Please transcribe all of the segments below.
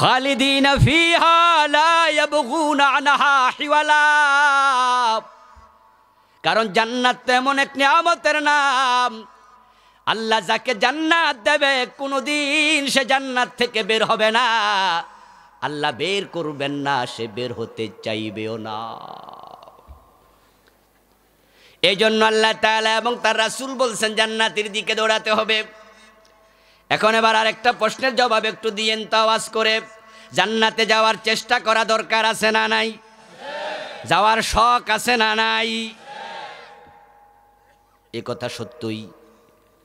খালিদিনা ফিহা লা ইয়াবগুনা আনহা হিওয়ালা। কারণ জান্নাত এমন এক নিয়ামতের নাম, আল্লাহ যাকে জান্নাত দেবে কোনোদিন সে জান্নাত থেকে বের হবে না, আল্লাহ বের করবেন না, সে বের হতে চাইবেও না। এই জন্য আল্লাহ তাআলা এবং তার রাসূল বলছেন জান্নাতের দিকে দৌড়াতে হবে। এখন এবার আরেকটা প্রশ্নের জবাব একটু দিয়েন তো আওয়াজ করে। জান্নাতে যাওয়ার চেষ্টা করা দরকার আছে না নাই? যাওয়ার শখ আছে না নাই? এ কথা সত্যই,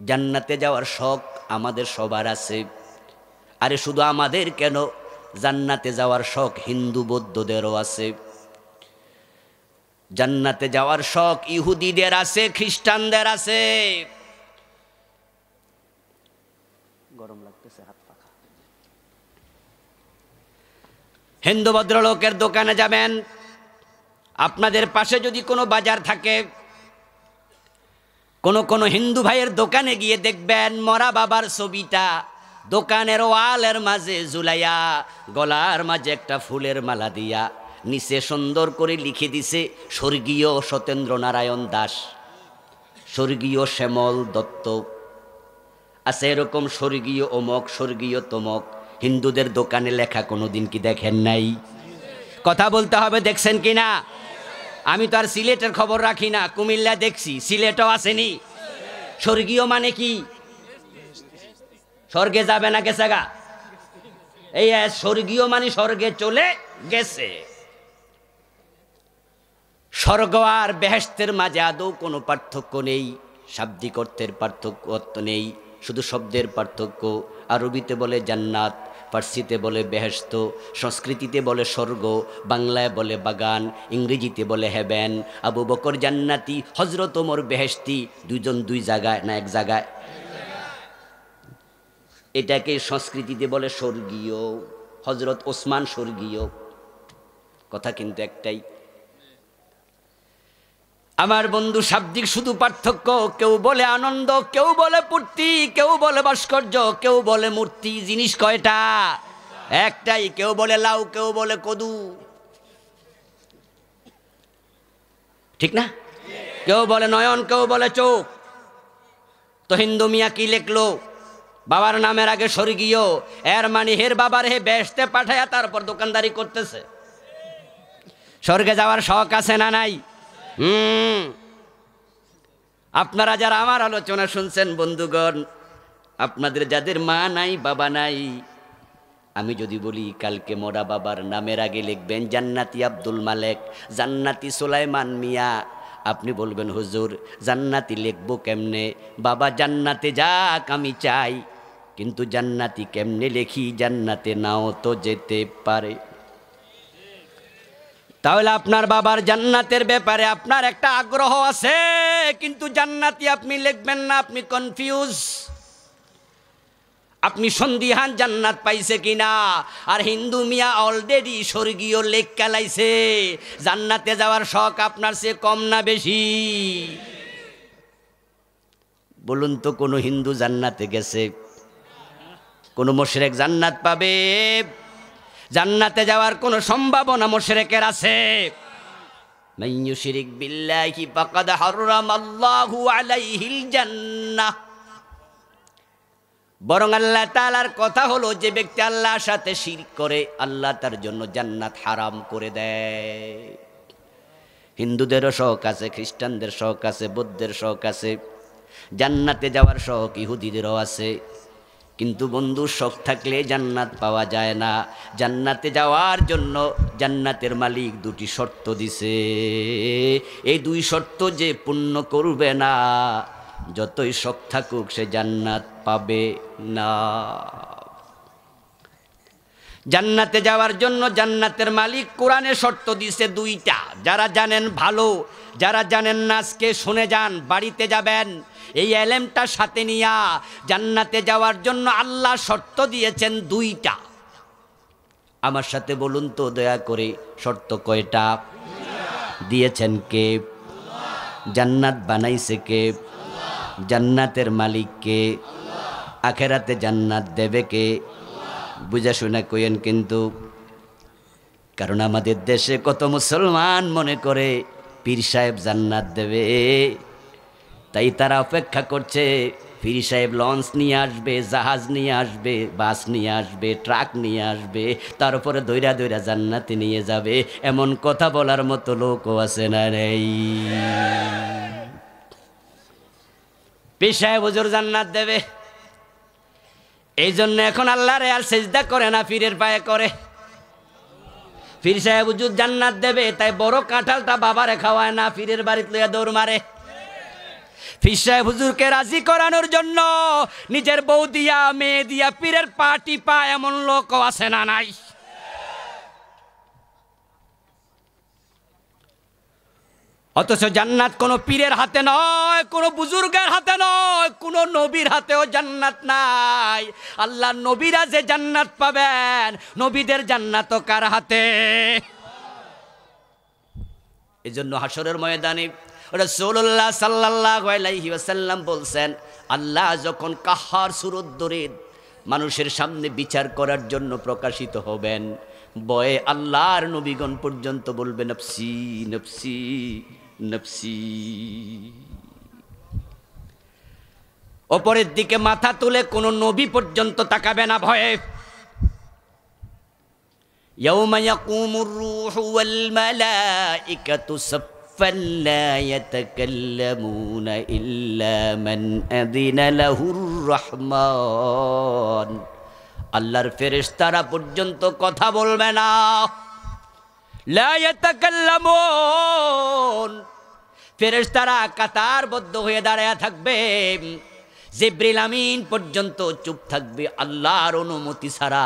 জান্নাতে যাওয়ার শখ আমাদের সবার আছে। আরে শুধু আমাদের কেন, জান্নাতে যাওয়ার শখ হিন্দু বৌদ্ধদেরও আছে। জান্নাতে যাওয়ার শখ ইহুদিদের আছে, খ্রিস্টানদের আছে। গরম লাগতেছে, হাত পাখা। হিন্দু ভদ্রলোকের দোকানে যাবেন, আপনাদের পাশে যদি কোনো বাজার থাকে, কোন হিন্দু ভাইয়ের দোকানে গিয়ে দেখবেন মরা বাবার ছবিটা দোকানের ওয়ালের মাঝে ঝুলাইয়া, গলার মাঝে একটা ফুলের মালা দিয়া, নিচে সুন্দর করে লিখে দিছে স্বর্গীয় সত্যেন্দ্র নারায়ণ দাস, স্বর্গীয় শ্যামল দত্ত। আছে এরকম স্বর্গীয় অমক, স্বর্গীয় তমক। হিন্দুদের দোকানে লেখা কোনোদিন কি দেখেন নাই? কথা বলতে হবে, দেখছেন কিনা? আমি তো আর সিলেটের খবর রাখি না, কুমিল্লা দেখছি, সিলেটও আসেনি। স্বর্গীয় মানে কি? স্বর্গে যাবে না, গেছে গা। এই স্বর্গীয় মানে স্বর্গে চলে গেছে। স্বর্গ আর বেহেশতের মাঝে আদৌ কোনো পার্থক্য নেই, শাব্দিক অর্থের পার্থক্য নেই, শুধু শব্দের পার্থক্য। আরবিতে বলে জান্নাত, ফার্সিতে বলে বেহেশত, সংস্কৃতিতে বলে স্বর্গ, বাংলায় বলে বাগান, ইংরেজিতে বলে হেভেন। আবু বকর জান্নাতি, হযরত ওমর বেহেশতি, দুইজন দুই জায়গায় না এক জায়গায়? এটাকে সংস্কৃতিতে বলে স্বর্গীয়। হযরত ওসমান স্বর্গীয়, কথা কিন্তু একটাই। আমার বন্ধু, শাব্দিক শুধু পার্থক্য। কেউ বলে আনন্দ, কেউ বলে পূর্তি, কেউ বলে ভাস্কর্য, কেউ বলে মূর্তি। জিনিস কয়টা? একটাই। কেউ বলে লাউ, কেউ বলে কদু, ঠিক না? কেউ বলে নয়ন, কেউ বলে চোখ। তো হিন্দু মিয়া কি লেখলো? বাবার নামের আগে স্বর্গীয়, এর মানে হের বাবার হে বেহেশতে পাঠায়া তারপর দোকানদারি করতেছে। স্বর্গে যাওয়ার শখ আছে না নাই? আপনারা যারা আমার আলোচনা শুনছেন বন্ধুগণ, আপনাদের যাদের মা নাই, বাবা নাই, আমি যদি বলি কালকে মরা বাবার নামের আগে লিখবেন জান্নাতি আব্দুল মালেক, জান্নাতি সুলাইমান মিয়া, আপনি বলবেন হুজুর জান্নাতি লিখবো কেমনে? বাবা জান্নাতে যাক আমি চাই, কিন্তু জান্নাতি কেমনে লেখি? জান্নাতে নাও তো যেতে পারে। তাহলে আপনার বাবার জান্নাতের ব্যাপারে আপনার একটা আগ্রহ আছে, কিন্তু জান্নাতি আপনি লিখবেন না, আপনি কনফিউজ, আপনি সন্দিহান জান্নাত পাইছে কিনা। আর হিন্দু মিয়া অলরেডি স্বর্গীয় লেখ কালাইছে। জান্নাতে যাওয়ার শখ আপনার চেয়ে কম না বেশি? বলুন তো, কোন হিন্দু জান্নাতে গেছে? কোন মুশরিক জান্নাত পাবে? জান্নাতে যাওয়ার কোন সম্ভাবনা মুশরিকের আছে? মান ইউশরিক বিল্লাহি ফাকাদ হারামাল্লাহু আলাইহিল জান্নাহ। বরং আল্লাহ তাআলার কথা হলো, যে ব্যক্তি আল্লাহর সাথে শিরক করে আল্লাহ তার জন্য জান্নাত হারাম করে দেয়। হিন্দুদেরও শখ আছে, খ্রিস্টানদের শখ আছে, বৌদ্ধের শখ আছে, জান্নাতে যাওয়ার শখ ইহুদিদেরও আছে। কিন্তু বন্ধু, শখ থাকলে জান্নাত পাওয়া যায় না। জান্নাতে যাওয়ার জন্য জান্নাতের মালিক দুটি শর্ত দিছে। এই দুই শর্ত যে পূর্ণ করবে না, যতই শখ থাকুক সে জান্নাত পাবে না। জান্নাতে যাওয়ার জন্য জান্নাতের মালিক কোরআনে শর্ত দিছে দুইটা। যারা জানেন ভালো, যারা জানেন না আজকে শুনে যান, বাড়িতে যাবেন এই এলেমটা সাথে নিয়া। জান্নাতে যাওয়ার জন্য আল্লাহ শর্ত দিয়েছেন দুইটা। আমার সাথে বলুন তো দয়া করে, শর্ত কয়টা দিয়েছেন কে? জান্নাত বানাইছে কে? জান্নাতের মালিক কে? আখেরাতে জান্নাত দেবে কে? বুঝা শুনে কইেন কিন্তু, কারণ আমাদের দেশে কত মুসলমান মনে করে পীর সাহেব জান্নাত দেবে, তাই তারা অপেক্ষা করছে পীর সাহেব লঞ্চ নিয়ে আসবে, জাহাজ নিয়ে আসবে, বাস নিয়ে আসবে, ট্রাক নিয়ে আসবে, তার উপরে দইরা দইরা জান্নাতে নিয়ে যাবে। এমন কথা বলার মতো লোকও আছে না নেই? পীর সাহেব হুজুর জান্নাত দেবে, এই জন্য এখন আল্লাহরে আর সেজদা করে না, পীরের পায়ে করে। পীর সাহেব হুজুর জান্নাত দেবে, তাই বড় কাঁঠালটা বাবারে খাওয়ায় না, পীরের বাড়িতে লইয়া দৌড় মারে। পীর সাহেব হুজুরকে রাজি করানোর জন্য নিজের বউ দিয়া, মেয়ে দিয়া পীরের পাটি পা এমন লোকও আছে না নাই? অথচ জান্নাত কোনো পীরের হাতে নয়, কোনো বুজুর্গের হাতে নয়, কোনো নবীর হাতেও জান্নাত নাই। আল্লাহ নবীরা যে জান্নাত পাবেন, নবীদের জান্নাতও কার হাতে? এজন্য হাসরের ময়দানে রাসূলুল্লাহ সাল্লাল্লাহু আলাইহি ওয়াসাল্লাম বলছেন, আল্লাহ যখন কাহার সুরত ধরে মানুষের সামনে বিচার করার জন্য প্রকাশিত হবেন, বয়ে আল্লাহর নবীগণ পর্যন্ত বলবে নফসি নফসি নফসি। ওপরের দিকে মাথা তুলে কোনো নবী পর্যন্ত তাকাবে না ভয়ে। ইয়াউমা ইয়াকুমুর রূহু ওয়াল মালাইকাতু সাফফান লা ইয়াতাকাল্লামুনা ইল্লা মান আযিনা লাহুর রহমান। আল্লাহর ফেরেশতারা পর্যন্ত কথা বলবে না। লা ইয়াতাকাল্লামুন, ফেরেশতারা কাতারবদ্ধ হয়ে দাঁড়ায় থাকবে। জিবরিল আমিন পর্যন্ত চুপ থাকবে আল্লাহর অনুমতি ছাড়া।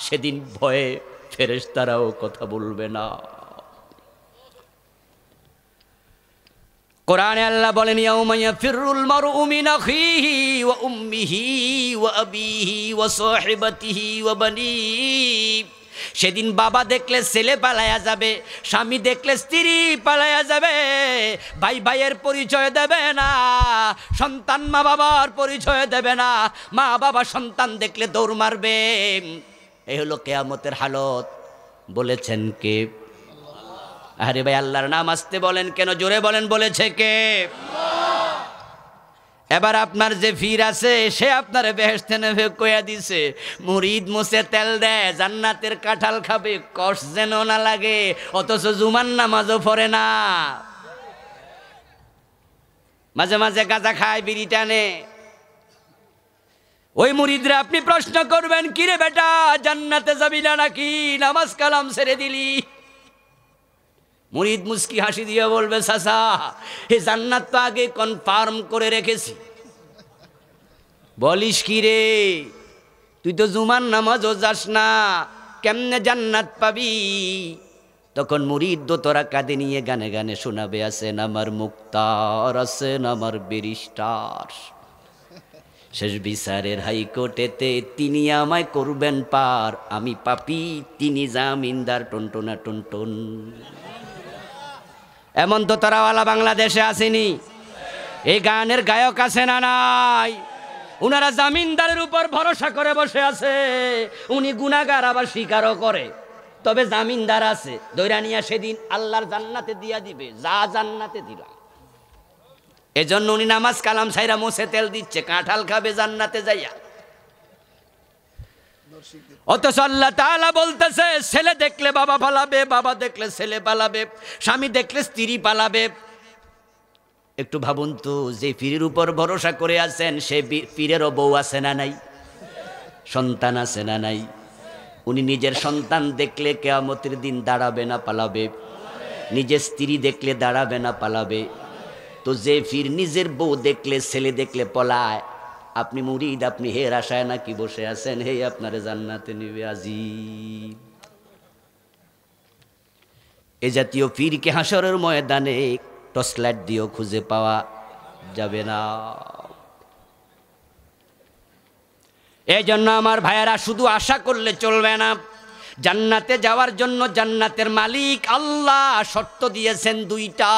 সেদিন ভয়ে ফেরেশতারাও কথা বলবে না। কোরআনে আল্লাহ বলেন, ইয়াউমা ইয়াফিরুল মারউ মিন আখিহি ওয়া উম্মিহি ওয়া আবিহি ওয়া সাহিবাতিহি ওয়া বানিহি। সেদিন বাবা দেখলে ছেলে পালায়া যাবে, স্বামী দেখলে স্ত্রী পালায়া যাবে, ভাই ভাইয়ের পরিচয় দেবে না, সন্তান মা বাবার পরিচয় দেবে না, মা বাবা সন্তান দেখলে দৌড় মারবে। এই হলো কিয়ামতের হালত। বলেছেন কে? আরে ভাই, আল্লাহর নাম আসতে বলেন কেন? জোরে বলেন, বলেছে কে? এবার আপনার যে ফির আছে, সে আপনার বেহেশতে নেবে কইয়া দিছে, মুরিদ মুছে তেল দেয়, জান্নাতের কাঁঠাল খাবে, কষ যেন না লাগে, অথচ জুমার নামাজও পড়ে না। মাঝে মাঝে গাঁজা খায়, বিড়ি টানে। ওই মুরিদরা আপনি প্রশ্ন করবেন, কিরে বেটা জান্নাতে যাবি না নাকি? নামাজ কালাম ছেড়ে দিলি? মুরিদ মুস্কি হাসি দিয়ে বলবে, চাচা এই জান্নাত তো আগে কনফার্ম করে রেখেছি। বলিস কি রে, তুই তো জুমার নামাজও যাস না, কেমনে জান্নাত পাবি? তখন মুরিদ দোতরা কাঁধে নিয়ে গানে গানে শোনাবে, আছেন আমার মুক্তার, আছেন আমার ব্যারিস্টার, শেষ বিচারের হাইকোর্টেতে তিনি আমায় করবেন পার, আমি পাপী তিনি জামিনদার, টনটনা টনটন। এমন তো তারাওয়ালা বাংলাদেশে আসেনি? এই গানের গায়ক আছে না নাই? উনারা জামিনদারের উপর ভরসা করে বসে আছে। উনি গুনাহগার আবার স্বীকারও করে, তবে জামিনদার আছে, দৈরা নিয়া সেদিন আল্লাহর জান্নাতে দিয়া দিবে, যা জান্নাতে দিলাম। এজন্য উনি নামাজ কালাম ছাইরা মুছে তেল দিচ্ছে, কাঁঠাল খাবে জান্নাতে যাইয়া। অথচ আল্লাহ তাআলা বলতেছে, ছেলে দেখলে বাবা পালাবে, বাবা দেখলে ছেলে পালাবে, স্বামী দেখলে স্ত্রী পালাবে। একটু ভাবুন তো, যে পীরের উপর ভরসা করে আছেন, সে পীরেরও বউ আছে না নাই? সন্তান আছে না নাই? উনি নিজের সন্তান দেখলে কিয়ামতের দিন দাঁড়াবে না পালাবে? নিজের স্ত্রী দেখলে দাঁড়াবে না পালাবে? তো যে পীর নিজের বউ দেখলে, ছেলে দেখলে পলায়, আপনি মুরিদ, আপনি হের আশায় নাকি বসে আছেন, হে আপনারে জান্নাতে নিবে আজিব। এ জাতীয় পীরকে হাসরের ময়দানে টর্চলাইট দিয়েও খুঁজে পাওয়া যাবে না। এই জন্য আমার ভাইয়েরা, শুধু আশা করলে চলবে না। জান্নাতে যাওয়ার জন্য জান্নাতের মালিক আল্লাহ শর্ত দিয়েছেন দুইটা,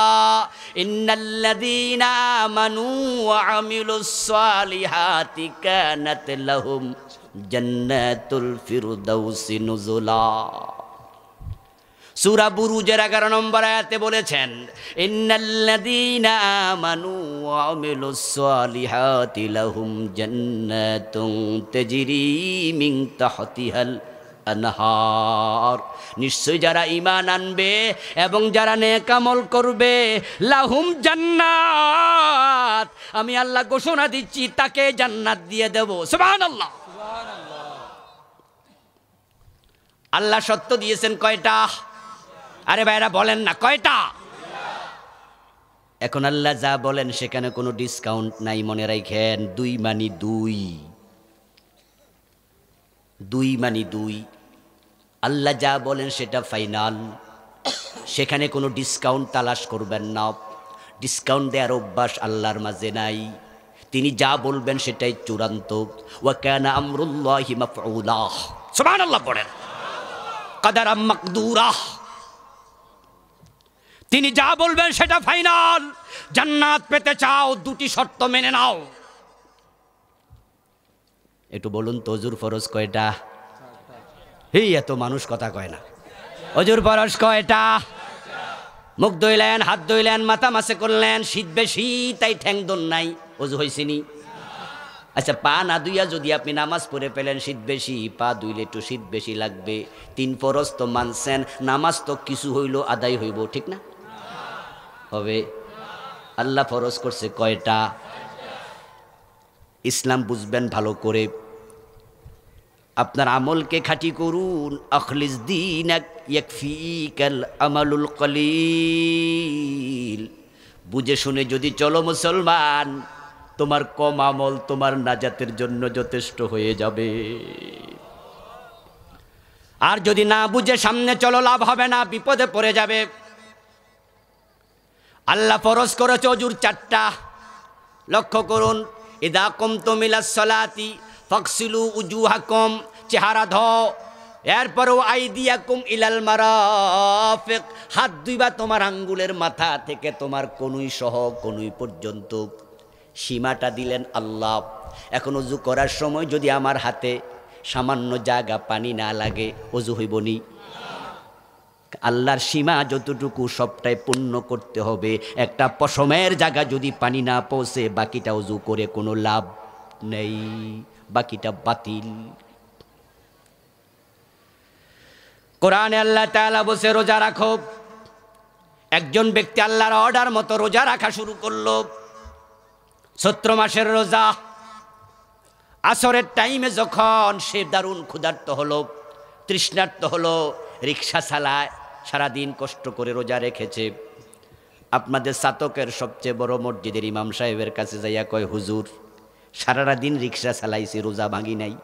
ইন্নাল্লাযীনা আমানু ওয়া আমিলুস সালিহাতি কানাত লাহুম জান্নাতুল ফিরদাউসি নুজুলা। সূরা বুরুজের 11 নম্বর আয়াতে বলেছেন, ইন্নাল্লাযীনা আমানু ওয়া আমিলুস সালিহাতি লাহুম জান্নাতুন তাজরি মিন তাহতিহাল আনহার। নিশ্চয় যারা ঈমান আনবে এবং যারা নেক আমল করবে, লাহুম জান্নাত, আমি আল্লাহ ঘোষণা দিচ্ছি তাকে জান্নাত দিয়ে দেব। সুবহানাল্লাহ। আল্লাহ সত্য দিয়েছেন কয়টা? আরে ভাইরা বলেন না কয়টা? এখন আল্লাহ যা বলেন সেখানে কোনো ডিসকাউন্ট নাই, মনে রাখেন। 2 মানে 2, 2 মানে 2। আল্লাহ যা বলেন সেটা ফাইনাল, সেখানে কোনো ডিসকাউন্ট তালাশ করবেন না। ডিসকাউন্ট দেওয়ার অভ্যাস আল্লাহর মাঝে নাই। তিনি যা বলবেন সেটাই চূড়ান্ত। ওয়া কানা আমরুল্লাহি মাফউলা। সুবহানাল্লাহ পড়েন। কাদারাম মাকদুরা। তিনি যা বলবেন সেটা ফাইনাল। জান্নাত পেতে চাও, 2টি শর্ত মেনে নাও। একটু বলুন তো হুজুর ফরজ কয়টা? এই এত মানুষ কথা কয় না। হুজুর ফরজ কয়টা? মুখ ধুইলেন, হাত ধুইলেন, মাথা মাসে করলেন, শীত বেশি তাই ঠ্যাং দন নাই, ওযু হইছেনি? আচ্ছা, পা না ধুইয়া যদি আপনি নামাজ পড়ে পেলেন, শীত বেশি, পা ধুইলে একটু শীত বেশি লাগবে। 3 ফরজ তো মানছেন, নামাজ তো কিছু হইল আদায় হইব, ঠিক না? হবে। আল্লাহ ফরজ করছে কয়টা? ইসলাম বুঝবেন ভালো করে। আপনার আমলকে খাঁটি করুন। আখলিস দীনাক ইয়াকফিকাল আমালুল কলিল। বুঝে শুনে যদি চলো মুসলমান, তোমার কম আমল তোমার নাজাতের জন্য যথেষ্ট হয়ে যাবে। আর যদি না বুঝে সামনে চলো, লাভ হবে না, বিপদে পড়ে যাবে। আল্লাহ ফরজ করেছে ওযুর 4টা। লক্ষ্য করুন, ইদা কুমতুম ইলাস সালাতি ফাগসিলু উজুহাকুম, চেহারা ধোও। এরপরও আইদিয়াকুম ইলাল মারাফিক, হাত ধুইবা তোমার আঙ্গুলের মাথা থেকে তোমার কনুই সহ কনুই পর্যন্ত। সীমাটা দিলেন আল্লাহ। এখন ওযু করার সময় যদি আমার হাতে সামান্য জায়গা পানি না লাগে, ওযু হইবনি? আল্লাহর সীমা যতটুকু সবটাই পূর্ণ করতে হবে। একটা পশমের জায়গা যদি পানি না পৌঁছে, বাকিটা ওযু করে কোনো লাভ নেই, বাকিটা বাতিল। কোরআনে আল্লাহ তাআলা বলেছে রোজা রাখো। একজন ব্যক্তি আল্লাহর অর্ডার মতো রোজা রাখা শুরু করলো। 17 মাসের রোজা। আসরের টাইমে যখন সে দারুণ ক্ষুধার্ত হলো, তৃষ্ণার্ত হলো, রিক্সা চালায়, সারাদিন কষ্ট করে রোজা রেখেছে। আপনাদের চাতকের সবচেয়ে বড় মসজিদের ইমাম সাহেবের কাছে যাইয়া কয়, হুজুর সারাটা দিন রিক্সা চালাইছি, রোজা ভাঙি নাই,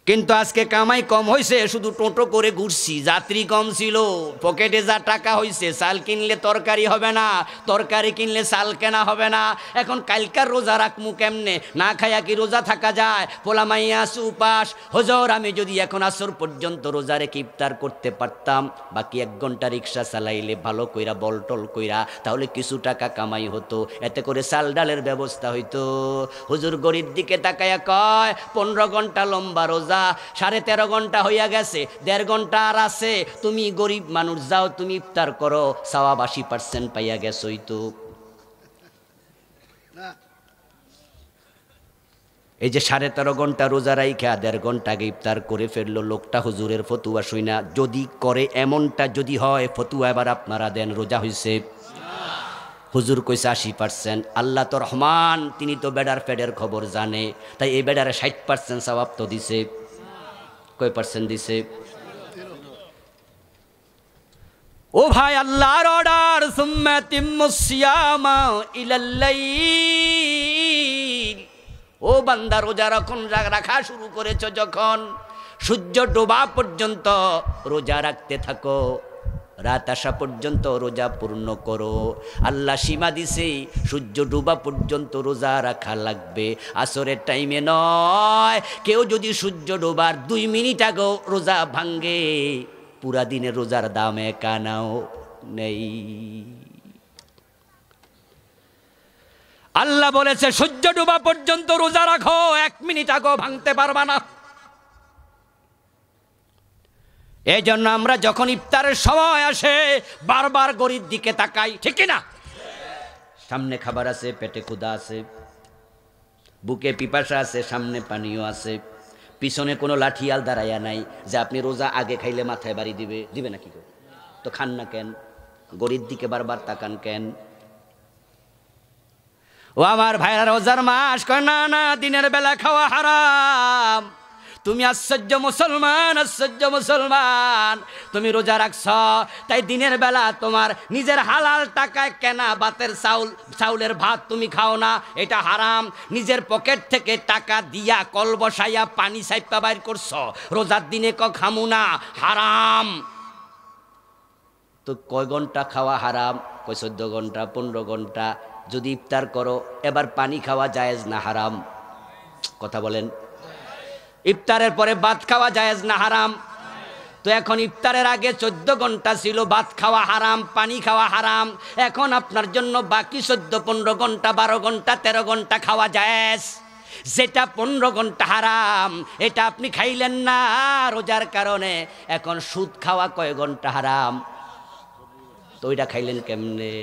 কিন্তু আজকে কামাই কম হয়েছে, শুধু টোটো করে ঘুরছি, যাত্রী কম ছিল, পকেটে যা টাকা হয়েছে, চাল কিনলে তরকারি হবে না, তরকারি কিনলে চাল কেনা হবে না। এখন কালকার রোজা রাখমু কেমনে? না খাইয়া কি রোজা থাকা যায়? পোলা মাইয়া আছে উপাস। হুজুর আমি যদি এখন আসর পর্যন্ত রোজা রেখে ইফতার করতে পারতাম, বাকি 1 ঘন্টা রিক্সা চালাইলে ভালো কইরা বলটল কইরা, তাহলে কিছু টাকা কামাই হতো, এতে করে চাল ডালের ব্যবস্থা হইতো। হুজুর গরিব দিকে তাকায়া কয়, 15 ঘন্টা লম্বা রোজা, 13.5 ঘন্টা হইয়া গেছে, 1.5 ঘন্টা আর আছে। তুমি গরিব মানুষ, যাও তুমি ইফতার করো, সওয়াব 80% পাইয়া গেছই তো। এই যে 13.5 ঘন্টা রোজা রাইখা 1.5 ঘন্টা আগে ইফতার করে ফেললো লোকটা, হুজুরের ফতুয়া শুইনা যদি করে, এমনটা যদি হয়, ফতুয়া এবার আপনারা দেন, রোজা হইছে? হুজুর কইছে 80%। আল্লাহ তো রহমান, তিনি তো বেডার ফেডের খবর জানে, তাই এই বেডারে 60% সওয়াব তো দিছে। কয় পার্সেন্ট দিছে? ও ভাই, আল্লাহর অর্ডার, সুম্মা তিম্মুস সিয়ামা ইলাল লাইল। ও বান্দা, রোজা রাখা শুরু করেছো যখন, সূর্য ডোবা পর্যন্ত রোজা রাখতে থাকো, রাত আসা পর্যন্ত রোজা পূর্ণ করো। আল্লাহ সীমা দিছে, সূর্য ডুবা পর্যন্ত রোজা রাখা লাগবে, আসরের টাইমে নয়। কেউ যদি সূর্য ডোবার 2 মিনিট আগেও রোজা ভাঙ্গে, পুরা দিনের রোজার দামে কানাও নেই। আল্লাহ বলেছে সূর্য ডোবা পর্যন্ত রোজা রাখো, 1 মিনিট আগেও ভাঙতে পারবা না। এই জন্য আমরা যখন ইফতারের সময় আসে বারবার গরিব দিকে তাকাই, ঠিক না? সামনে খাবার আছে, পেটে ক্ষুধা আছে, বুকে পিপাসা আছে, সামনে পানিও আছে, পিছনে কোনো লাঠিয়াল দাঁড়াইয়া নাই যে আপনি রোজা আগে খাইলে মাথায় বাড়ি দিবে না কি করে? তো খান না কেন? গরিব দিকে বারবার তাকান কেন? ও আমার ভাইরা, রোজার মাস কয় না না দিনের বেলা খাওয়া হারাম। তুমি আশ্চর্য মুসলমান, আশ্চর্য মুসলমান, তুমি রোজা রাখছ তাই দিনের বেলা তোমার নিজের হালাল টাকায় কেনা ভাতের চাউলের ভাত তুমি খাও না, এটা হারাম। নিজের পকেট থেকে টাকা দিয়া কল বসাইয়া পানি সাইপা বাইর করছ, রোজার দিনে খামু না, হারাম। তো কয় ঘন্টা খাওয়া হারাম? কয় 14 ঘন্টা, 15 ঘন্টা। যদি ইফতার করো এবার পানি খাওয়া জায়েজ না হারাম? কথা বলেন। ইফতারের পরে ভাত খাওয়া জায়েজ না হারাম? তো এখন ইফতারের আগে 14 ঘন্টা ছিল ভাত খাওয়া হারাম, পানি খাওয়া হারাম। এখন আপনার জন্য বাকি 14, 15 ঘন্টা, 12 ঘন্টা, 13 ঘন্টা খাওয়া জায়েজ। যেটা 15 ঘন্টা হারাম এটা আপনি খাইলেন না রোজার কারণে। এখন সুদ খাওয়া কয় ঘন্টা হারাম? তো ওইটা খাইলেন কেমনে?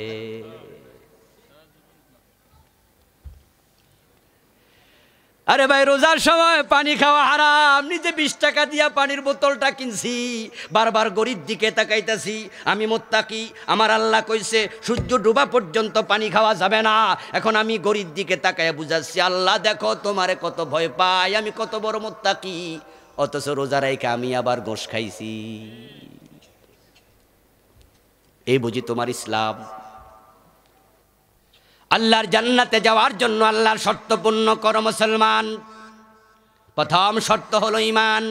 আরে ভাই, রোজার সময় পানি খাওয়া হারাম। নিজে 20 টাকা দিয়া পানির বোতলটা কিনছি, বারবার গরিব দিকে তাকাইতাছি। আমি মুত্তাকি, আমার আল্লাহ কইছে সূর্য ডোবা পর্যন্ত পানি খাওয়া যাবে না। এখন আমি গরিব দিকে তাকাইয়া বুঝাচ্ছি, আল্লাহ দেখো তোমারে কত ভয় পাই, আমি কত বড় মুত্তাকি, অথচ রোজা রাইখা আমি আবার গোশ খাইছি। এই বুঝি তোমার ইসলাম? আল্লাহর জান্নাতে যাওয়ার জন্য আল্লাহর শর্ত পূর্ণ করো মুসলমান। প্রথম শর্ত হলো ঈমান,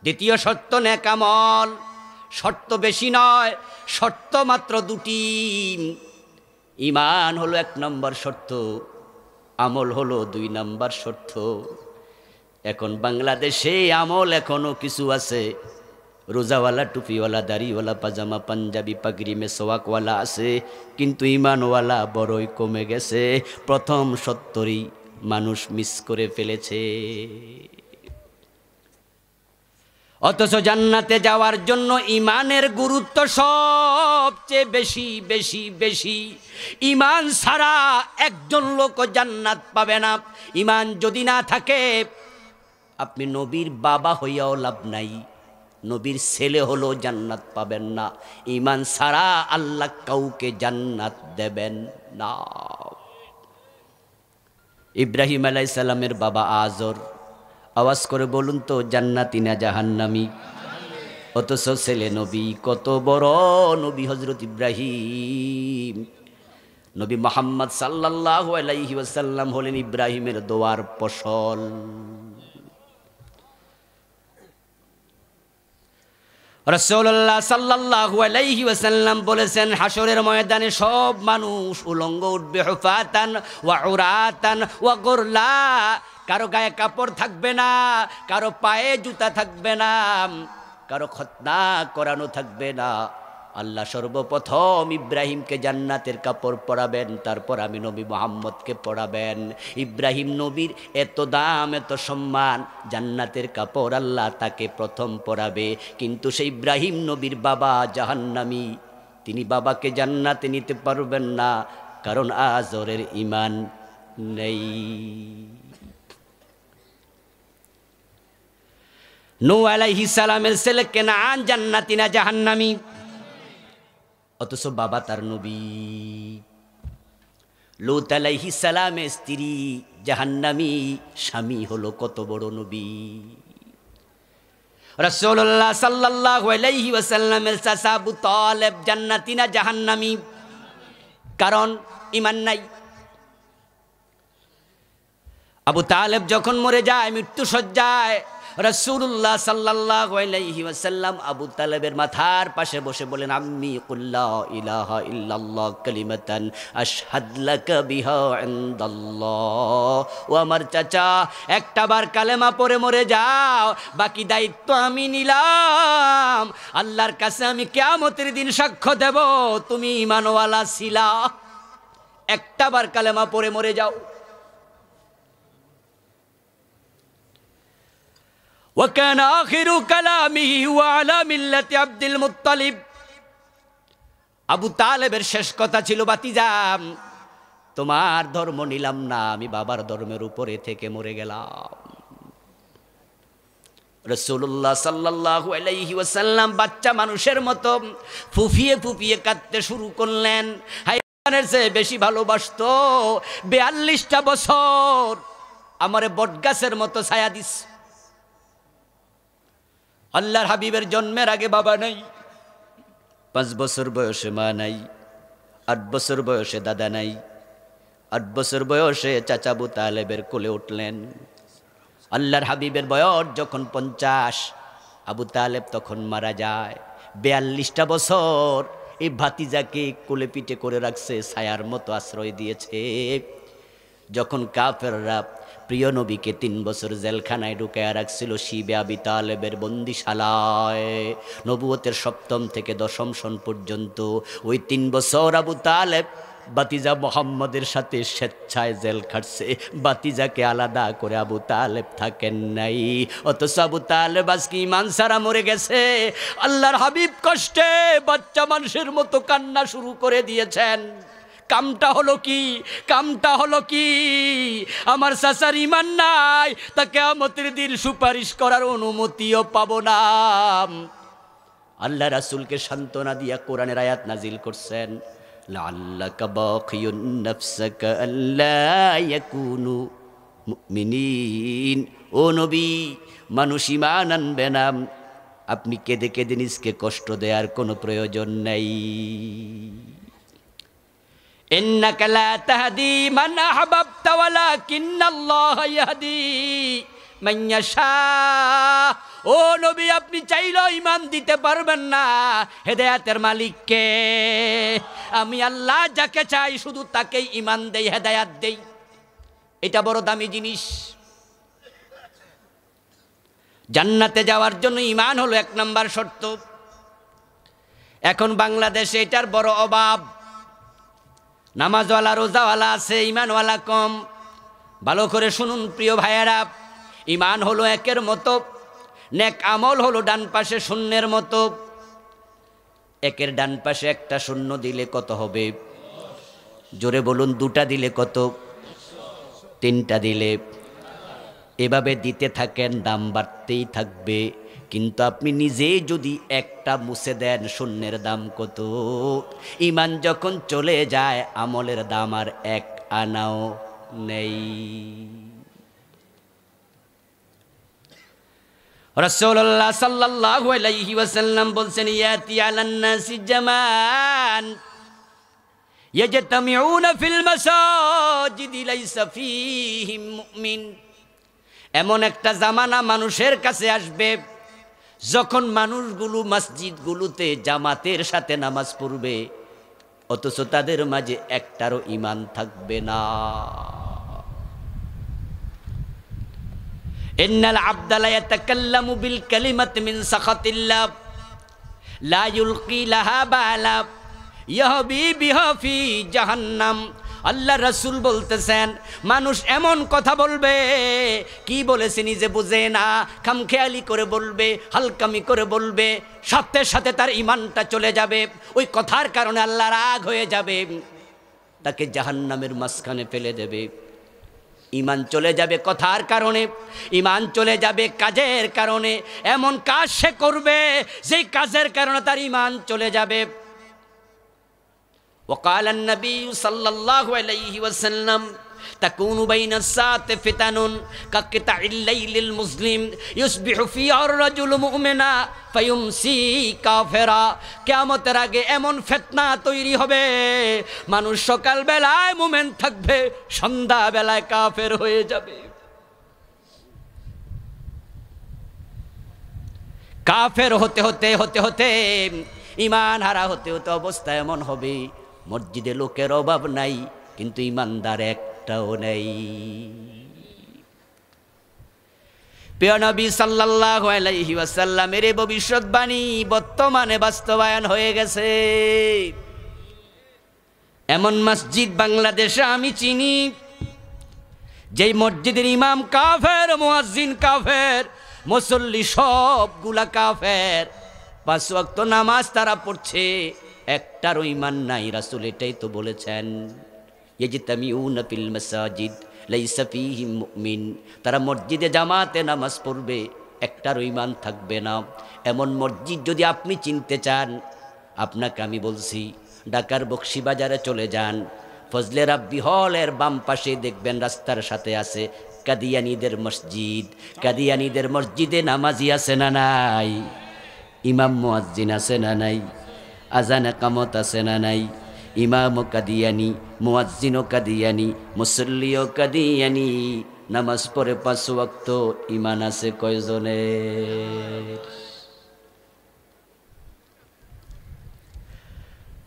দ্বিতীয় শর্ত নেক আমল। শর্ত বেশি নয়, শর্ত মাত্র 2টি। ঈমান হলো 1 নম্বর শর্ত, আমল হলো 2 নম্বর শর্ত। এখন বাংলাদেশে আমল এখনো কিছু আছে, রোজাওয়ালা, টুপিওয়ালা, দাড়িওয়ালা, পাজামা পাঞ্জাবি পাগড়ি মেসওয়াকওয়ালা আছে, কিন্তু ঈমানওয়ালা বড়ই কমে গেছে। প্রথম সত্তরই মানুষ মিস করে ফেলেছে। অথচ জান্নাতে যাওয়ার জন্য ঈমানের গুরুত্ব সবচেয়ে বেশি বেশি বেশি। ঈমান ছাড়া একজন লোক জান্নাত পাবে না। ঈমান যদি না থাকে আপনি নবীর বাবা হইয়াও লাভ নাই, নবীর ছেলে হলো জান্নাত পাবেন না। ঈমান ছাড়া আল্লাহ কাউকে জান্নাত দেবেন না। ইব্রাহিম আলাইহিস সালামের বাবা আজর, আওয়াজ করে বলুন তো জান্নাতি না জাহান্নামী? অথচ ছেলে নবী, কত বড় নবী হযরত ইব্রাহিম। নবী মুহাম্মদ সাল্লাল্লাহু আলাইহি ওয়াসাল্লাম হলেন ইব্রাহিমের দোয়ার ফসল। রাসূলুল্লাহ সাল্লাল্লাহু আলাইহি ওয়াসাল্লাম বলেছেন, হাসরের ময়দানে সব মানুষ উলঙ্গ উঠবে, হুফাতান ওয়া উরাতান ওয়া গুরলা। কারো গায়ে কাপড় থাকবে না, কারো পায়ে জুতা থাকবে না, কারো খতনা করানো থাকবে না। আল্লাহ সর্বপ্রথম ইব্রাহিমকে জান্নাতের কাপড় পরাবেন, তারপর আমি নবী মুহাম্মদকে পরাবেন। ইব্রাহিম নবীর এত দাম, এত সম্মান, জান্নাতের কাপড় আল্লাহ তাকে প্রথম পরাবে। কিন্তু সেই ইব্রাহিম নবীর বাবা জাহান্নামী, তিনি বাবাকে জান্নাতে নিতে পারবেন না, কারণ আজরের ঈমান নেই। নূহ আলাইহিস সালামের ছেলে কেনান জান্নাতি না জাহান্নামী? অথচ বাবা তার নবী। লূত আলাইহিস সালামের স্ত্রী জাহান্নামী, স্বামী হলো কত বড় নবী। রাসূলুল্লাহ সাল্লাল্লাহু আলাইহি ওয়াসাল্লামের চাচা আবু তালেব জান্নাতি না জাহান্নামী? কারণ ঈমান নাই। আবু তালেব যখন মরে যায় মৃত্যু সজ্জায়, রাসূলুল্লাহ সাল্লাল্লাহু আলাইহি ওয়াসাল্লাম আবু তালেবের মাথার পাশে বসে বলেন, আম্মি কুল লা ইলাহা ইল্লাল্লাহ কালিমাতান আশহাদ লাকা বিহা ইনদাল্লাহ। ও আমার চাচা, একটাবার কালেমা পড়ে মরে যাও, বাকি দায়িত্ব আমি নিলাম। আল্লাহর কাছে আমি কিয়ামতের দিন সাক্ষ্য দেব তুমি ঈমানওয়ালা ছিলা। একটা বার কালেমা পড়ে মরে যাও। وكان آخر كلامه وعلى ملة عبد المطلب। আবু তালেবের শেষ কথা ছিল, বাতিজা তোমার ধর্ম নিলাম না, আমি বাবার ধর্মের উপরে থেকে মরে গেলাম। রাসূলুল্লাহ সাল্লাল্লাহু আলাইহি ওয়াসাল্লাম বাচ্চা মানুষের মতো ফুফিয়ে ফুফিয়ে কাঁদতে শুরু করলেন। হায়ওয়ানের চেয়ে বেশি ভালোবাসতো। 42টা বছর আমারে বটগাছের মতো ছায়া দিস। আল্লাহর হাবিবের জন্মের আগে বাবা নাই, 5 বছর বয়সে মা নাই, 8 বছর বয়সে দাদা নাই, 8 বছর বয়সে চাচা আবু তালেবের কোলে উঠলেন। আল্লাহর হাবিবের বয়স যখন 50, আবু তালেব তখন মারা যায়। 42টা বছর এই ভাতিজাকে কোলে পিঠে করে রাখছে, ছায়ার মতো আশ্রয় দিয়েছে। যখন কাফেররা প্রিয় নবীকে 3 বছর জেলখানায় ঢুকায়া রাখছিল, শিবে আবি তালেবের বন্দিশালায়, নবুয়তের 7ম থেকে 10ম সন পর্যন্ত ওই 3 বছর আবু তালেব বাতিজা মোহাম্মদের সাথে স্বেচ্ছায় জেল খাটছে। বাতিজাকে আলাদা করে আবু তালেব থাকেন নাই। অথচ আবু তালেব আজকে ঈমান ছাড়া মরে গেছে। আল্লাহর হাবিব কষ্টে বাচ্চা মানুষের মতো কান্না শুরু করে দিয়েছেন। কামটা হলো কি? কামটা হলো কি? আমার চাচার ঈমান নাই, তা কিয়ামতের দিন সুপারিশ করার অনুমতিও পাবো না। আল্লাহ রাসূলকে সান্ত্বনা দিয়া কোরআনের আয়াত নাজিল করছেন, লাআল্লাকা বাখিয়ুন নাফসাকা আল্লা ইয়াকুনু মুমিনিন। ও নবী, মানুষ ঈমান আনবে না, আপনি কেঁদে কেঁদে নিজকে কষ্ট দেওয়ার কোনো প্রয়োজন নাই। ইন্নাকা লা তাহদি মান আহবাবতা ওয়ালাকিন্নাল্লাহা ইয়াহদি মান ইয়াশা। ও নবী, আপনি চাইলেও ঈমান দিতে পারবেন না। হেদায়েতের মালিক কে? আমি আল্লাহ, যাকে চাই শুধু তাকেই ঈমান দেই, হেদায়েত দেই। এটা বড় দামি জিনিস। জান্নাতে যাওয়ার জন্য ঈমান হলো 1 নাম্বার শর্ত। এখন বাংলাদেশে এটার বড় অভাব। নামাজওয়ালা রোজাওয়ালা আছে, ঈমানওয়ালা কম। ভালো করে শুনুন প্রিয় ভাইয়েরা, ঈমান হলো 1-এর মতো, নেক আমল হলো ডান পাশে শূন্যের মতো। 1-এর ডান পাশে 1টা শূন্য দিলে কত হবে? জোরে বলুন। 2টা দিলে কত? 3টা দিলে? এভাবে দিতে থাকেন, দাম বাড়তেই থাকবে। কিন্তু আপনি নিজেই যদি 1টা মুছে দেন, শূন্যের দাম কত? ঈমান যখন চলে যায়, আমলের দাম আর 1 আনাও নেই। রাসূলুল্লাহ সাল্লাল্লাহু আলাইহি ওয়াসাল্লাম বলছেন, ইয়াতি আলান নাসি জামান ইয়াজতামিউনা ফিল মাসাজিদি লাইসা ফীহিম মুমিন। এমন একটা জামানা মানুষের কাছে আসবে যখন মানুষগুলো মসজিদগুলোতে জামাতের সাথে নামাজ পড়বে, অথচ তাদের মাঝে একটারও ঈমান থাকবে না। ইন্নাল আবদা লা ইয়াতাকাল্লামু বিল কালিমাতি মিন সাখাতিল্লাহ লা ইউলকি লাহা বালা ইয়াহবি বিহা ফি জাহান্নাম। আল্লাহ রাসূল বলতেছেন, মানুষ এমন কথা বলবে, কি বলেছে নিজে বুঝে না, খামখেয়ালি করে বলবে, হালকামি করে বলবে, সাথে সাথে তার ঈমানটা চলে যাবে। ওই কথার কারণে আল্লাহ রাগ হয়ে যাবে, তাকে জাহান্নামের মাঝখানে ফেলে দেবে। ঈমান চলে যাবে কথার কারণে, ঈমান চলে যাবে কাজের কারণে। এমন কাজ সে করবে যেই কাজের কারণে তার ঈমান চলে যাবে। وقال النبي صلى الله عليه وسلم تكون بين الساعة فتن كقطع الليل المظلم يصبح فيها الرجل مؤمنا فيمسي كافرا। কিয়ামতের আগে এমন ফিতনা তৈরি হবে, মানুষ সকাল বেলায় মুমিন থাকবে, সন্ধ্যা বেলায় কাফের হয়ে যাবে। কাফের হতে হতে হতে হতে ঈমান হারা হতে হতে অবস্থা এমন হবে, মসজিদে লোকের অভাব নাই, কিন্তু ঈমানদার একটাও নেই। প্রিয় নবী সাল্লাল্লাহু আলাইহি ওয়াসাল্লামের এই ভবিষ্যৎবাণী বর্তমানে বাস্তবায়ন হয়ে গেছে। এমন মসজিদ বাংলাদেশে আমি চিনি যেই মসজিদের ইমাম কাফের, মুয়াজ্জিন কাফের, মুসল্লি সবগুলা কাফের, 5 ওয়াক্ত নামাজ তারা পড়ছে, একটারও ঈমান নাই। রাসূল এটাই তো বলেছেন, ইয়াজতামিউনা ফিল মাসাজিদ লাইসা ফীহিম মুমিন। তারা মসজিদে জামাতে নামাজ পড়বে, একটারও ঈমান থাকবে না। এমন মসজিদ যদি আপনি চিনতে চান, আপনাকে আমি বলছি ঢাকার বকশীবাজারে চলে যান, ফজলে রাব্বি হলের বাম পাশে দেখবেন রাস্তার সাথে আছে কাদিয়ানীদের মসজিদ। কাদিয়ানীদের মসজিদে নামাজি আছে না নাই? ইমাম মুয়াজ্জিন আছে না নাই? আজান একামত আছে না নাই? ইমামও কাদিয়ানি, মুয়াজ্জিনও কাদিয়ানি, মুসল্লিও কাদিয়ানি, নামাজ পড়ে 5 ওয়াক্ত, ঈমান আছে কয়জনের?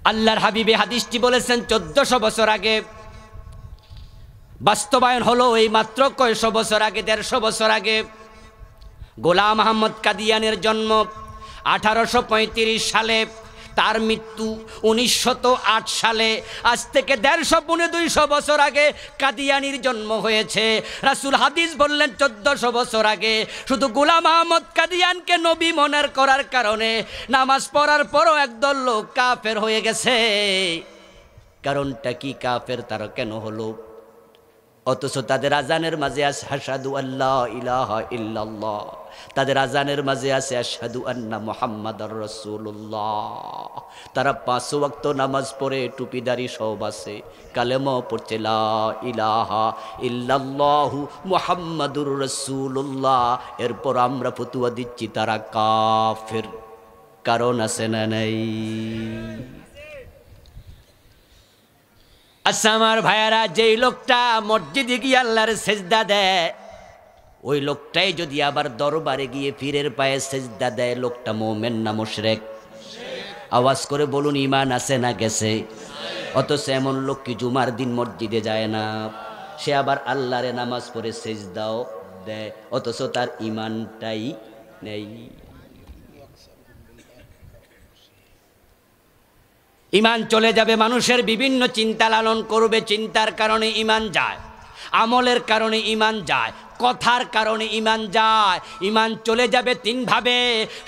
আল্লাহর হাবিবে হাদিসটি বলেছেন 1400 বছর আগে, বাস্তবায়ন হলো এই মাত্র কয়শো বছর আগে, 150 বছর আগে। গোলাম আহমদ কাদিয়ানের জন্ম 1835 সালে, তার মৃত্যু 1908 সালে। আজ থেকে 150-200 বছর আগে কাদিয়ানির জন্ম হয়েছে। রাসূল হাদিস বললেন 1400 বছর আগে শুধু গোলাম আহমদ কাদিয়ানকে নবী মনের করার কারণে নামাজ পড়ার পরও একদল লোক কাফের হয়ে গেছে। কারণটা কি? কাফের তারা কেন হলো? অথচ তাদের আজানের মাঝে আছে আশহাদু আল্লা ইলাহা ইল্লাল্লাহ, তাদের আজানের মাঝে আছে আশহাদু আন্না মুহাম্মাদার রাসূলুল্লাহ। তারা 5 ওয়াক্ত নামাজ পড়ে, টুপিদারি সব আছে, কালেমা পড়ছে লা ইলাহা ইল্লাল্লাহু মুহাম্মাদুর রাসূলুল্লাহ। এরপর আমরা ফতোয়া দিচ্ছি তারা কাফের। কারণ আছে না নাই? আচ্ছা আমার ভাইয়ারা, যেই লোকটা মসজিদে গিয়ে আল্লাহর সেজদা দেয়, ওই লোকটাই যদি আবার দরবারে গিয়ে পীরের পায়ে সেজদা দেয়, লোকটা মুমিন না মুশরিক? আওয়াজ করে বলুন, ঈমান আছে না গেছে? অথচ এমন লোক কি জুমার দিন মসজিদে যায় না, সে আবার আল্লাহরে নামাজ পড়ে সেজদাও দেয়, অথচ তার ঈমানটাই নেই। ঈমান চলে যাবে, মানুষের বিভিন্ন চিন্তা লালন করবে, চিন্তার কারণে ঈমান যায়, আমলের কারণে ঈমান যায়, কথার কারণে ঈমান যায়। ঈমান চলে যাবে 3 ভাবে।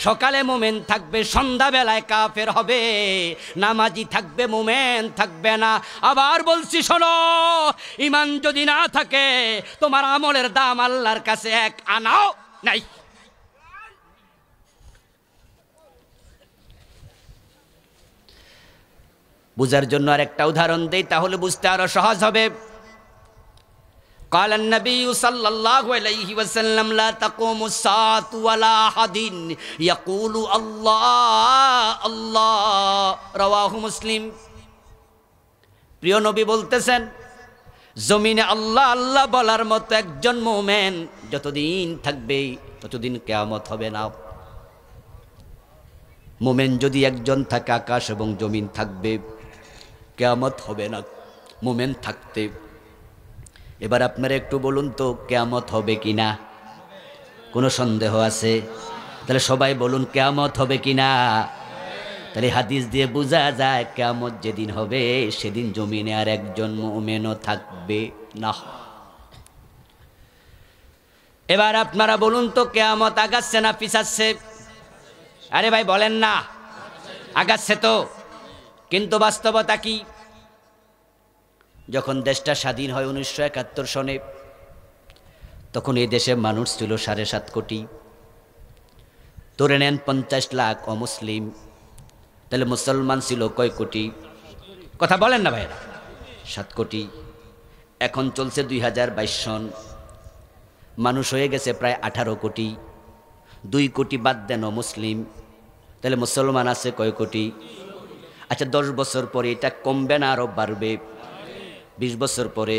সকালে মুমিন থাকবে, সন্ধ্যাবেলায় কাফের হবে, নামাজি থাকবে, মুমিন থাকবে না। আবার বলছি শোনো, ঈমান যদি না থাকে তোমার আমলের দাম আল্লাহর কাছে 1 আনাও নাই। বুঝার জন্য আরেকটা উদাহরণ দেই, তাহলে বুঝতে আরো সহজ হবে। قال النبي صلى الله عليه وسلم لا تقوم الساعة ولا أحد يقول الله الله رواه مسلم। প্রিয় নবী বলতেছেন, জমিনে আল্লাহ আল্লাহ বলার মতো একজন মুমিন যতদিন থাকবে ততদিন কিয়ামত হবে না। মুমিন যদি একজন থাকে, আকাশ এবং জমিন থাকবে, কিয়ামত হবে না মুমিন থাকতে। এবার আপনারা একটু বলুন তো, কিয়ামত হবে কিনা? কোনো সন্দেহ আছে? তাহলে সবাই বলুন, কিয়ামত হবে কিনা? তাহলে হাদিস দিয়ে বোঝা যায় কিয়ামত যেদিন হবে সেদিন জমিনে আর একজন মুমিনও থাকবে না। এবার আপনারা বলুন তো, কিয়ামত আগাচ্ছে না পিছাচ্ছে? আরে ভাই বলেন না, আগাচ্ছে তো। কিন্তু বাস্তবতা কি? যখন দেশটা স্বাধীন হয় 1971 সনে, তখন এই দেশে মানুষ ছিল 7.5 কোটি। ধরে নেন 50 লাখ অমুসলিম, তাহলে মুসলমান ছিল কয় কোটি? কথা বলেন না ভাইরা, 7 কোটি। এখন চলছে 2022 সন, মানুষ হয়ে গেছে প্রায় 18 কোটি। 2 কোটি বাদ দেন অমুসলিম, তাহলে মুসলমান আছে কয় কোটি? আচ্ছা 10 বছর পরে এটা কমবে না আরো বাড়বে? 20 বছর পরে।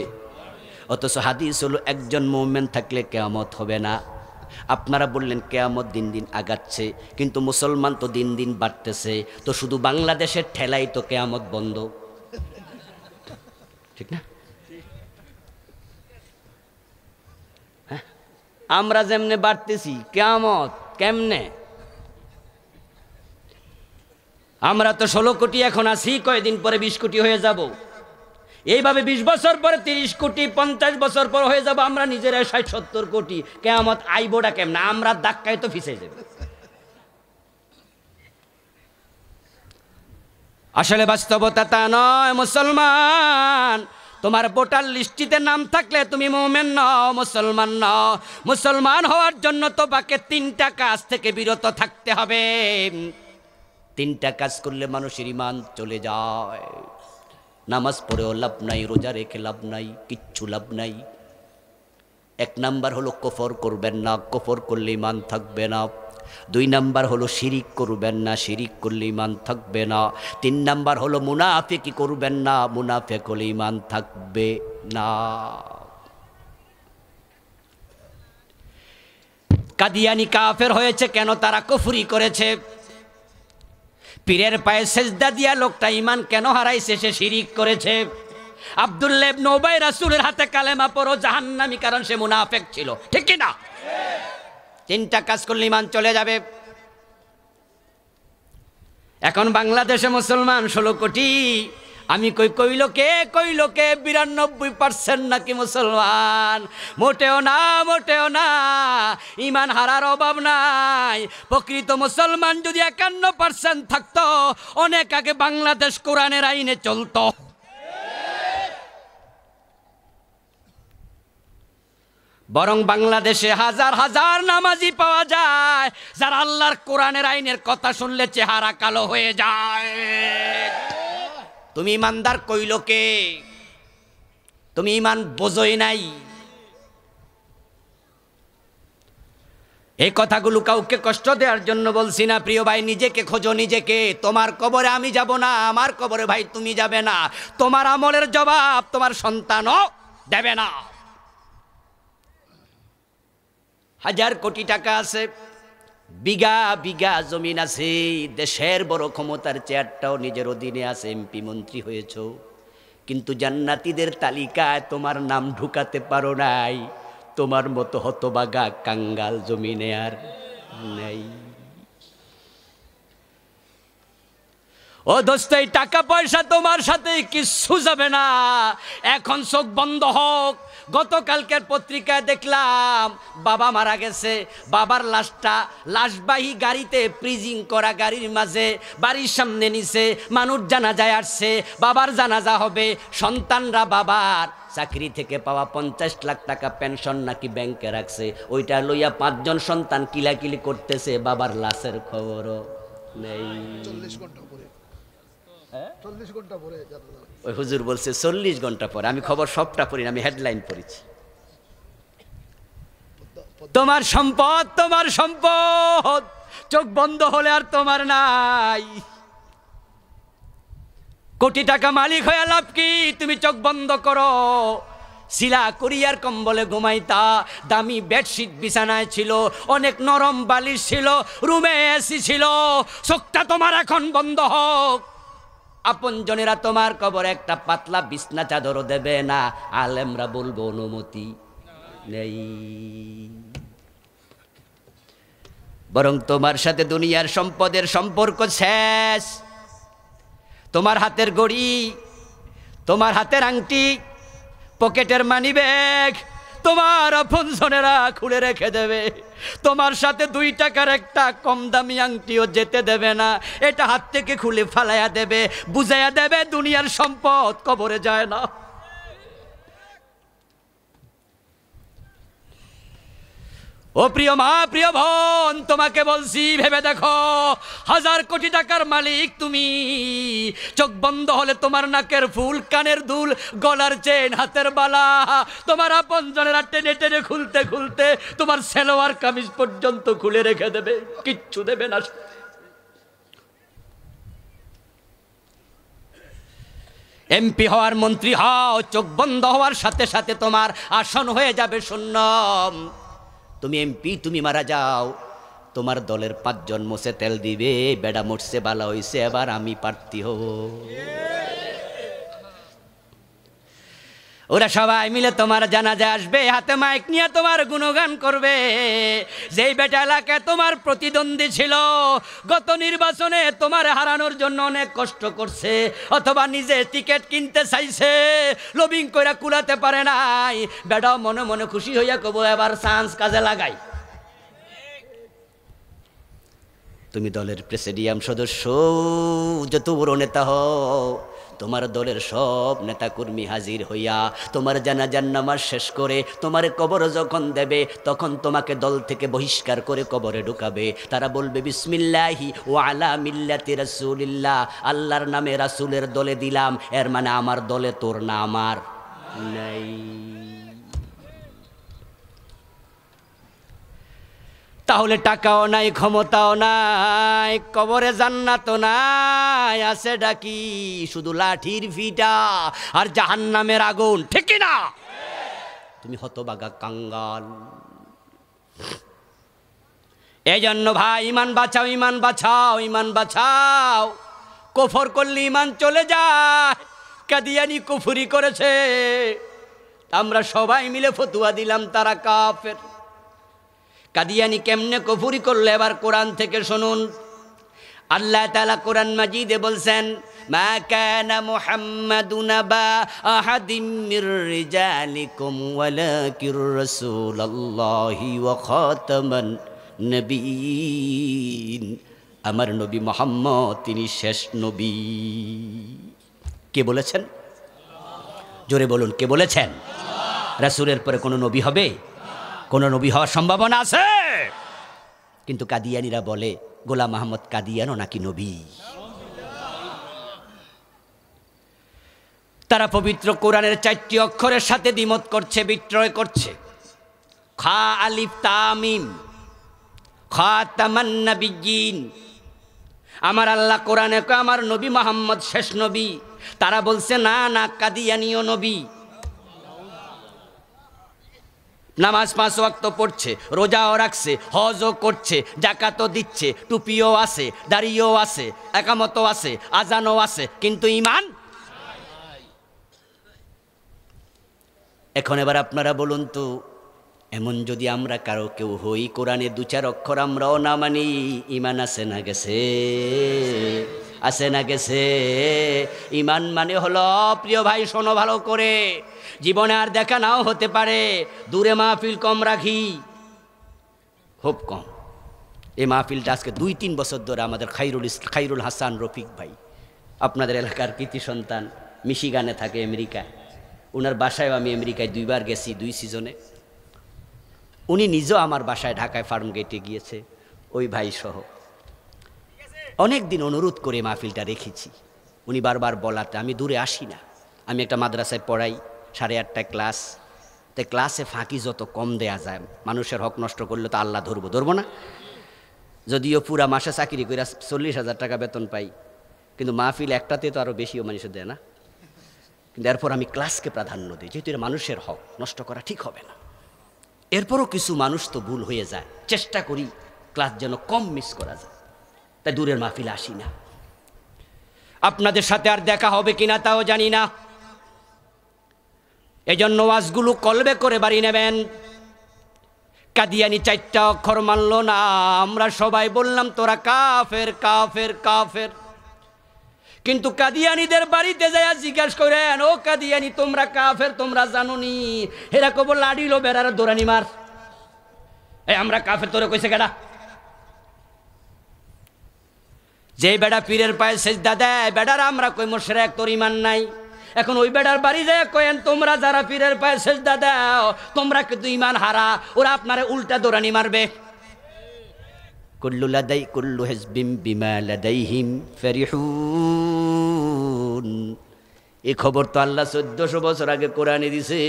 অথচ হাদিস হলো একজন মুমিন থাকলে কিয়ামত হবে না। আপনারা বললেন কিয়ামত দিন দিন আগাচ্ছে, কিন্তু মুসলমান তো দিন দিন বাড়তেছে, তো শুধু বাংলাদেশের ঠেলাই তো কিয়ামত বন্ধ, ঠিক না? হ্যাঁ, আমরা যেমনে বাড়তেছি কিয়ামত কেমনে? আমরা তো 16 কোটি এখন আছি, কয়েকদিন পরে 20 কোটি হয়ে যাব। এইভাবে 20 বছর পরে 30 কোটি, 50 বছর পর হয়ে যাব আমরা নিজেরা 60-70 কোটি। কিয়ামত আইবোটা কেমন? আমরা ধাক্কায় তো ফিসে যাবে। আসলে বাস্তবতা তা নয় মুসলমান। তোমার ভোটার লিস্টিতে নাম থাকলে তুমি মুমিন নও, মুসলমান নও। মুসলমান হওয়ার জন্য তোমাকে 3টা কাজ থেকে বিরত থাকতে হবে। 3টা কাজ করলে মানুষের ঈমান চলে যায়। নামাজ পড়েও লাভ নাই, রোজা রেখে লাভ নাই, কিচ্ছু লাভ নাই। 1 নাম্বার হলো কুফর করবেন না, কুফর করলে ঈমান থাকবে না। 2 নাম্বার হলো শিরিক করবেন না, শিরিক করলে ঈমান থাকবে না। 3 নাম্বার হলো মুনাফিকি করবেন না, মুনাফিক হলে ঈমান থাকবে না। কাদিয়ানি কাফের হয়েছে কেন? তারা কুফরি করেছে। পীরের পায়ে সেজদা দিয়া লোকটা ঈমান কেন হারাইছে? সে শিরিক করেছে। আব্দুল্লাহ ইবনে উবাই রাসূলের হাতে কালেমা পড়ো জাহান্নামী, কারণ সে মুনাফিক ছিল। ঠিক কি না? 3টা কাজ করলে ঈমান চলে যাবে। এখন বাংলাদেশে মুসলমান 16 কোটি। আমি কইল কে 92% নাকি মুসলমান? মোটেও না, মোটেও না। ঈমান হারার অভাব নাই। প্রকৃত মুসলমান যদি 51% থাকতো, অনেক আগে বাংলাদেশ কোরআনের আইনে চলতো। বরং বাংলাদেশে হাজার হাজার নামাজি পাওয়া যায় যারা আল্লাহর কোরআনের আইনের কথা শুনলে চেহারা কালো হয়ে যায়। তুমি ইমানদার কইল কে? তুমি ইমান বোঝোই নাই। এই কথাগুলো কাউকে কষ্ট দেওয়ার জন্য বলছি না। প্রিয় ভাই, নিজেকে খোঁজো, নিজেকে। তোমার কবরে আমি যাব না, আমার কবরে ভাই তুমি যাবে না। তোমার আমলের জবাব তোমার সন্তানও দেবে না। 1000 কোটি টাকা আছে, বিঘা বিঘা জমিন আছে, দেশের বড় ক্ষমতার চেয়ারটাও নিজের অধীনে আছে, এমপি মন্ত্রী হয়েছ, কিন্তু জান্নাতীদের তালিকায় তোমার নাম ঢুকাতে পারো নাই। তোমার মতো হতবাগা কাঙ্গাল জমিনে আর নেই। ও দোস্ত, এই টাকা পয়সা তোমার সাথে কিচ্ছু যাবে না। এখন চোখ বন্ধ হোক। গতকালকের পত্রিকায় দেখলাম বাবা মারা গেছে। বাবার লাশটা লাশবাহী গাড়িতে, প্রিজিং করা গাড়ির মাঝে বাড়ির সামনে নিছে। মানুষ জানাজায় আসছে, বাবার জানাজা হবে। সন্তানরা বাবার চাকরি থেকে পাওয়া 50 লাখ টাকা পেনশন নাকি ব্যাংকে রাখছে, ওইটা লইয়া 5 জন সন্তান কিলাকিলি করতেছে। বাবার লাশের খবরও নেই। 40 ঘন্টা পরে, 40 ঘন্টা পরে ওই হুজুর বলছে 40 ঘন্টা পরে। আমি খবর সবটা পড়ি না, আমি হেডলাইন পড়েছি। তোমার সম্পদ, তোমার সম্পদ চোখ বন্ধ হলে আর তোমার নাই। কোটি টাকা মালিক হয়ে লাভ কি? তুমি চোখ বন্ধ করো। শিলা কুরিয়ার কম্বলে ঘুমাইতা, দামি বেডশিট বিছানায় ছিল, অনেক নরম বালিশ ছিল, রুমে এসি ছিল। চোখটা তোমার এখন বন্ধ হোক। আপন জনেরা তোমার কবর একটা পাতলা বিছনা চাদরও দেবে না। আলেমরা বলবো অনুমতি নেই। বরং তোমার সাথে দুনিয়ার সম্পদের সম্পর্ক শেষ। তোমার হাতের ঘড়ি, তোমার হাতের আংটি, পকেটের মানি ব্যাগ তোমার আপনজনেরা খুলে রেখে দেবে। তোমার সাথে 2 টাকার একটা কম দামি আংটিও যেতে দেবে না। এটা হাত থেকে খুলে ফালাইয়া দেবে, বুঝাইয়া দেবে দুনিয়ার সম্পদ কবরে যায় না। ও প্রিয় মা, প্রিয় বোন, তোমাকে বলছি ভেবে দেখো, 1000 কোটি টাকার মালিক তুমি। চোখ বন্ধ হলে তোমার নাকের ফুল, কানের দুল, গলার চেন, হাতের বালা তোমার আপনজনেরা টেনে টেনে খুলতে খুলতে তোমার সালোয়ার কামিজ পর্যন্ত খুলে রেখে দেবে, কিচ্ছু দেবে না। এমপি হওয়ার, মন্ত্রী হও, চোখ বন্ধ হওয়ার সাথে সাথে তোমার আসন হয়ে যাবে শূন্য। তুমি এমপি, তুমি মারা যাও, তোমার দলের 5 জন মোছে তেল দিবে, বেড়া মরছে বালা হইছে, এবার আমি প্রার্থী হব। ওরা সবাই মিলে তোমার জানাজায় আসবে, হাতে মাইক নিয়ে তোমার গুণগান করবে। যেই বেটা এলাকায় তোমার প্রতিদ্বন্দ্বী ছিল, গত নির্বাচনে তোমার হারানোর জন্য অনেক কষ্ট করছে, অথবা নিজে টিকিট কিনতে চাইছে, লবিং কইরা কুলাতে পারে নাই, বেটাও মনে মনে খুশি হইয়া কব এবার চান্স কাজে লাগাই। তুমি দলের প্রেসিডিয়াম সদস্য, যত বড় নেতা হও, তোমার দলের সব নেতাকর্মী হাজির হইয়া তোমার জানাজার নামাজ শেষ করে তোমার কবর যখন দেবে, তখন তোমাকে দল থেকে বহিষ্কার করে কবরে ঢুকাবে। তারা বলবে বিসমিল্লাহি ওয়া আলা মিল্লাতি রাসূলিল্লাহ, আল্লাহর নামে রাসূলের দলে দিলাম, এর মানে আমার দলে তোর না আমার নাই। তাহলে টাকাও নাই, ক্ষমতাও নাই, কবরে জান্নাতও নাই, আছে ডাকি শুধু লাঠির ফিটা আর জাহান্নামের আগুন, ঠিক কি না? তুমি হতবাগা কাঙ্গাল। এই জন্য ভাই ইমান বাঁচাও, ইমান বাঁচাও, ইমান বাঁচাও। কুফর করলে ইমান চলে যায়। কাদিয়ানি কুফরি করেছে, আমরা সবাই মিলে ফতোয়া দিলাম তারা কাফের। কাদিয়ানি কেমনে কুফরি করলে এবার কোরআন থেকে শুনুন। আল্লাহ তাআলা কোরআন মাজিদে বলছেন, মা কানা মুহাম্মাদুন আবা আহাদিম মির রিজালিকুম ওয়ালাকির রাসূলুল্লাহি ওয়া খাতামান নবিয়্যিন। আমার নবী মুহাম্মদ তিনি শেষ নবী। কে বলেছেন? জোরে বলুন, কে বলেছেন? রাসূলের পরে কোনো নবী হবে? কোন নবী হওয়ার সম্ভাবনা আছে? কিন্তু কাদিয়ানিরা বলে গোলাম আহমদ কাদিয়ানও নাকি নবী। তারা পবিত্র কোরআনের 4টি অক্ষরের সাথে দ্বিমত করছে, বিক্রয় করছে। খা আলিফ তামিম, খাতামান নবিয়্যিন। আমার আল্লাহ কোরআনে কয় আমার নবী মুহাম্মদ শেষ নবী, তারা বলছে না না কাদিয়ানিও নবী। নামাজ 5 ওয়াক্ত পড়ছে, রোজাও রাখছে, হজও করছে, জাকাতও দিচ্ছে, টুপিও আছে, দাড়িও আছে, একামতও আছে, আজানও আছে, কিন্তু ঈমান। এখন এবার আপনারা বলুন তো, এমন যদি আমরা কারো কেউ হই, কোরআনে 2-4 অক্ষর আমরাও না মানি, ঈমান আছে না গেছে? আছে না গেছে? ঈমান মানে হলো, প্রিয় ভাই শোনো ভালো করে, জীবনে আর দেখা নাও হতে পারে, দূরে মাহফিল কম রাখি, খুব কম। এই মাহফিলটা আজকে 2-3 বছর ধরে আমাদের খাইরুল হাসান রফিক ভাই, আপনাদের এলাকার কৃতি সন্তান, মিশিগানে থাকে, আমেরিকা। ওনার বাসায়ও আমি আমেরিকায় 2 বার গেছি 2 সিজনে। উনি নিজেও আমার বাসায় ঢাকায় ফার্ম গেটে গিয়েছে, ওই ভাই সহ। অনেক দিন অনুরোধ করে মাহফিলটা রেখেছি, উনি বারবার বলাতে আমি দূরে আসি না। আমি একটা মাদ্রাসায় পড়াই, 8:30টায় ক্লাস, তাই ক্লাসে ফাঁকি যত কম দেয়া যায়, মানুষের হক নষ্ট করলে তো আল্লাহ ধরবো না। যদিও পুরা মাসে চাকরি করে 40,000 টাকা বেতন পাই, কিন্তু মাহফিল একটাতে তো আরও বেশিও মানুষের দেয় না। কিন্তু এরপর আমি ক্লাসকে প্রাধান্য দিই, যেহেতু এটা মানুষের হক, নষ্ট করা ঠিক হবে না। এরপরও কিছু মানুষ তো ভুল হয়ে যায়, চেষ্টা করি ক্লাস যেন কম মিস করা যায়, তাই দূরের মাহফিলে আসি না। আপনাদের সাথে আর দেখা হবে কিনা তাও জানি না, এজন্য ওয়াজগুলো কলবে করে বাড়ি নেবেন। কাদিয়ানি 4টা অক্ষর মানল না, আমরা সবাই বললাম তোরা কাফের কাফের কাফের। কিন্তু কাদিয়ানিদের বাড়িতে যায় জিজ্ঞাসা করেন, ও কাদিয়ানি তোমরা কাফের তোমরা জানোনি? এরা কব লাড়িলো বেড়ার দৌড়ানি মার, এই আমরা কাফের তোরে কইছে কেডা? যে বেড়া পীরের পায়ে সেজদা দেয় বেড়ার আমরা কই মুশরিক, তোর ঈমান নাই। এখন ওই বেড়ার বাড়ি যায় কয়েন তোমরা যারা পীরের পায়ে সেজদা দাও তোমরা কিন্তু ঈমান হারা, ওরা আপনারে উল্টা দৌড়ানি মারবে। কুল্লু হিজবিম বিমা লাদাইহিম ফারিহুন। এই খবর তো আল্লাহ 1400 বছর আগে কোরআনে দিছে,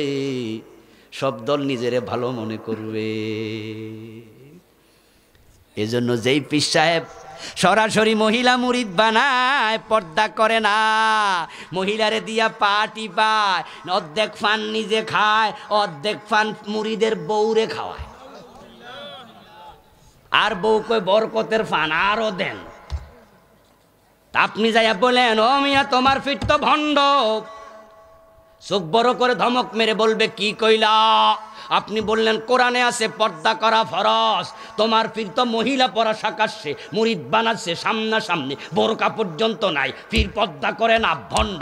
সব দল নিজেরে ভালো মনে করবে। এজন্য যেই পীর সাহেব সরাসরি মহিলা মুরিদ বানায়, পর্দা করে না, মহিলারে দিয়া পাটি পায়, অর্ধেক ফান নিজে খায়, অর্ধেক ফান মুরিদের বউরে খাওয়ায়, আর বউ কই বরকতের ফান আরো দেন। আপনি যাইয়া বলেন, ও মিয়া তোমার ফিট তো ভণ্ড, চোখ বড় করে ধমক মেরে বলবে কি কইলা? আপনি বললেন কোরআনে আছে পর্দা করা ফরজ, তোমার পীর তো মহিলা পরা শাকাচ্ছে, মুরিদ বানাচ্ছে সামনাসামনি, বোরকা পর্যন্ত নাই, পীর পর্দা করে না, ভণ্ড।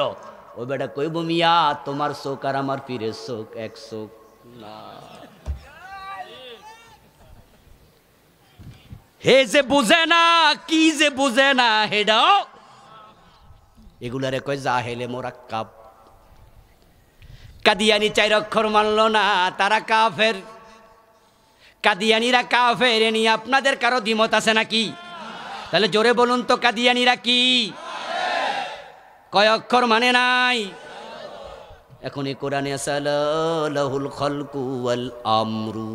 ও বেটা কইব মিয়া তোমার চোখ আর আমার পীরের চোখ এক চোখ না। হে যে বুঝে না, কি যে বুঝে না হেডাও, এগুলারে কয় জাহেলে মোরাক্কাব। কাদিয়ানি 4 অক্ষর মানল না, তারা কাফের। কাদিয়ানিরা কাফের, এ নিয়ে আপনাদের কারো দ্বিমত আছে নাকি? তাহলে জোরে বলুন তো কাদিয়ানিরা কি? কয় অক্ষর মানে নাই? এখন এই কোরআনে আছে লাহুল খালকু ওয়াল আমরু,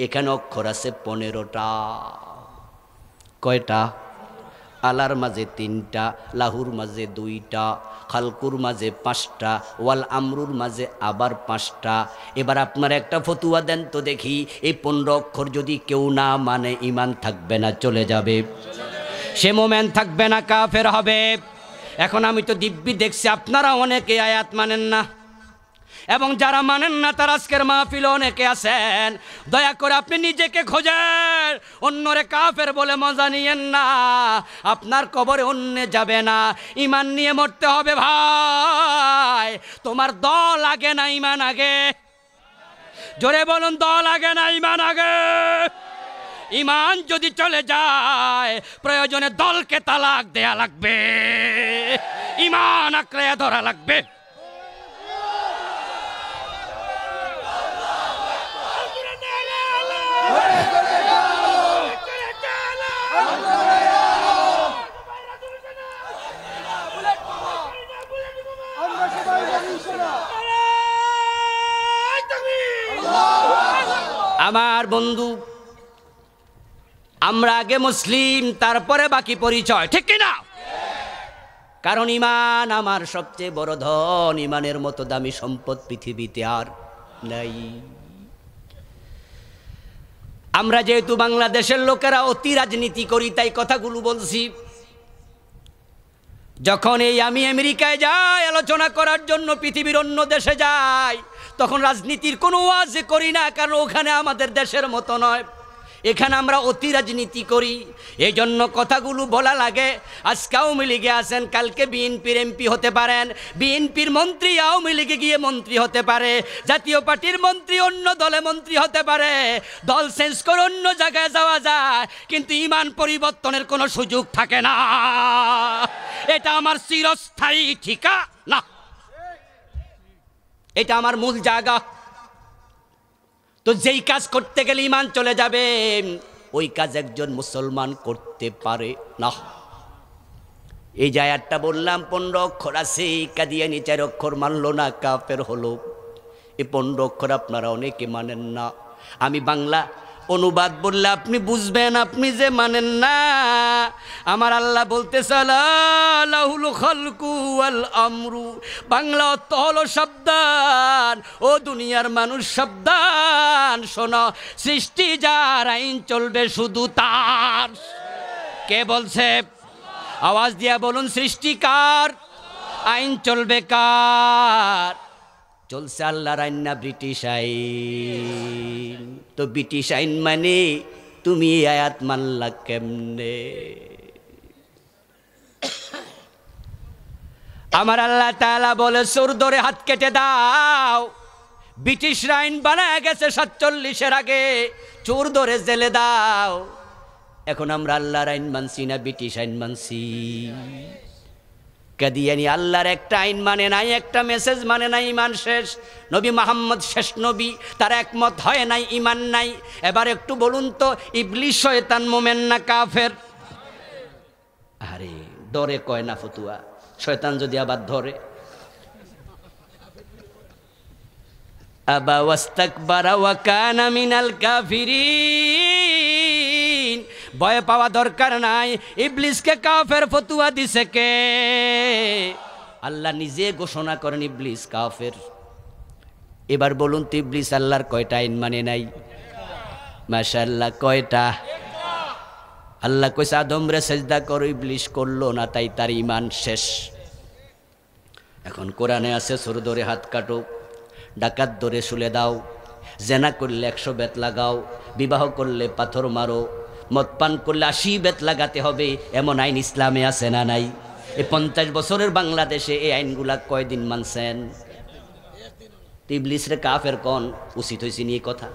এখানে অক্ষর আছে 15টা। কয়টা? আলার মাঝে 3টা, লাহুর মাঝে 2টা, খালকুর মাঝে 5টা, ওয়াল আমরুর মাঝে আবার 5টা। এবার আপনারা একটা ফতুয়া দেন তো দেখি, এই 15 অক্ষর যদি কেউ না মানে ইমান থাকবে না চলে যাবে? সে মোমেন থাকবে না, কাফের হবে। এখন আমি তো দিব্যি দেখছি আপনারা অনেকে আয়াত মানেন না, এবং যারা মানেন না তার আজকের মাহফিলে অনেকে আছেন। দয়া করে আপনি নিজেকে খোঁজেন, অন্যরে কাফের বলে মজা নিয়েন না। আপনার কবরে অন্য যাবে না, ইমান নিয়ে মরতে হবে ভাই। তোমার দল আগে না ইমান আগে? জোরে বলুন, দল আগে না ইমান আগে? ইমান যদি চলে যায় প্রয়োজনে দলকে তালাক দেয়া লাগবে, ইমান আঁকড়ে ধরা লাগবে। আমার বন্ধু, আমরা আগে মুসলিম, তারপরে বাকি পরিচয়, ঠিক কিনা? কারণ ইমান আমার সবচেয়ে বড় ধন, ইমানের মতো দামি সম্পদ পৃথিবীতে আর নাই। আমরা যেহেতু বাংলাদেশের লোকেরা অতি রাজনীতি করি, তাই কথাগুলো বলছি। যখন এই আমি আমেরিকায় যাই আলোচনা করার জন্য, পৃথিবীর অন্য দেশে যাই, তখন রাজনীতির কোনো ওয়াজ করি না, কারণ ওখানে আমাদের দেশের মতো নয়। এখানে আমরা অতি রাজনীতি করি, এই জন্য কথাগুলো বলা লাগে। আজকে আওয়ামী লীগে আছেন, কালকে বিএনপির এমপি হতে পারেন, বিএনপির মন্ত্রী আওয়ামী লীগে গিয়ে মন্ত্রী হতে পারে, জাতীয় পার্টির মন্ত্রী অন্য দলে মন্ত্রী হতে পারে, দল চেঞ্জ করে অন্য জায়গায় যাওয়া যায়, কিন্তু ইমান পরিবর্তনের কোনো সুযোগ থাকে না। এটা আমার চিরস্থায়ী ঠিকানা, এটা আমার মূল জায়গা। তো যেই কাজ করতে গেলে ইমান চলে যাবে, ওই কাজ একজন মুসলমান করতে পারে না। এই যে আয়াতটা বললাম 15 অক্ষর আছে, কাদিয়ানি 4 অক্ষর মানল না, কাফের হলো। এই 15 অক্ষর আপনারা অনেকে মানেন না। আমি বাংলা অনুবাদ বললে আপনি বুঝবেন, আপনি যে মানেন না। আমার আল্লাহ বলতেছে লাহুল খালকু ওয়াল আমরু, বাংলা অর্থ হলো সাবধান, ও দুনিয়ার মানুষ সাবধান শোনো, সৃষ্টি যার, আইন চলবে শুধু তার। কে বলছে? আওয়াজ দিয়া বলুন, সৃষ্টি কার, আইন চলবে কার? চলছে আল্লাহর আইন না ব্রিটিশ আইন? তো ব্রিটিশ আইন মানে তুমি এই আয়াত মানলা কেমনে? আমার আল্লাহ তাআলা বলে চোর ধরে হাত কেটে দাও। ব্রিটিশ আইন বানায় গেছে 47-এর আগে, চোর ধরে জেলে দাও। এখন আমরা আল্লাহর আইন মানছি না ব্রিটিশ আইন মানছি? কাদিয়ানি আল্লাহর একটা আইন মানে নাই, একটা মেসেজ মানে নাই, ইমান শেষ। নবী মুহাম্মদ শেষ নবী, তার একমত হয় নাই, ইমান নাই। এবার একটু বলুন তো, ইবলিস শয়তান মোমেন না কাফের? আরে ডরে কয় না ফতুয়া, শয়তান যদি আবার ধরে। আবা ওয়াস্তাকবারা ওয়া কানা মিনাল কাফিরিন, ভয় পাওয়া দরকার নাই। ইবলিসকে কাফের ফতুয়া দিছে কে? আল্লাহ নিজে ঘোষণা করেন ইবলিস কাফের। এবার বলুন তো, ইবলিস আল্লাহর কয়টা আইন মানে নাই? মাশাআল্লাহ, কয়টা? আল্লাহ কইছে আদম রে সেজদা করো, ইবলিস করলো না, তাই তার ইমান শেষ। এখন কোরআনে আছে চোর ধরে হাত কাটো, ডাকাত ধরে শুলে দাও, জেনা করলে 100 বেত লাগাও, বিবাহ করলে পাথর মারো, মদ পান করলে 80 বেত লাগাতে হবে, এমন আইন ইসলামে আছে না নাই? এই 50 বছরের বাংলাদেশে এই আইনগুলা কয়দিন মানছেন? ইবলিস রে কাফের কোন উচিত হয়েছে নিয়ে কথা।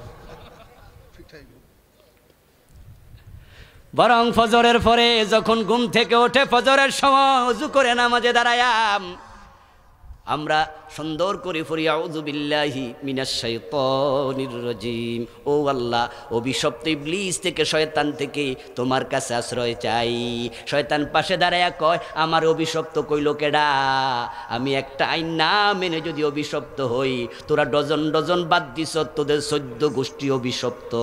বরং ফজরের পরে যখন ঘুম থেকে ওঠে, ফজরের সময় ওযু করে নামাজে দাঁড়ায়াম, আমরা সুন্দর করে পড়ি আউযু বিল্লাহি মিনাশ শাইতানির রাজিম। ও আল্লাহ, অভিশপ্ত ইবলিস থেকে, শয়তান থেকে তোমার কাছে আশ্রয় চাই। শয়তান পাশে দাঁড়ায়া কয়, আমার অভিশপ্ত কইল কেডা? আমি একটা আইন না মেনে যদি অভিশপ্ত হই, তোরা ডজন ডজন বাদ দিছ, তোদের 14 গোষ্ঠী অভিশপ্ত।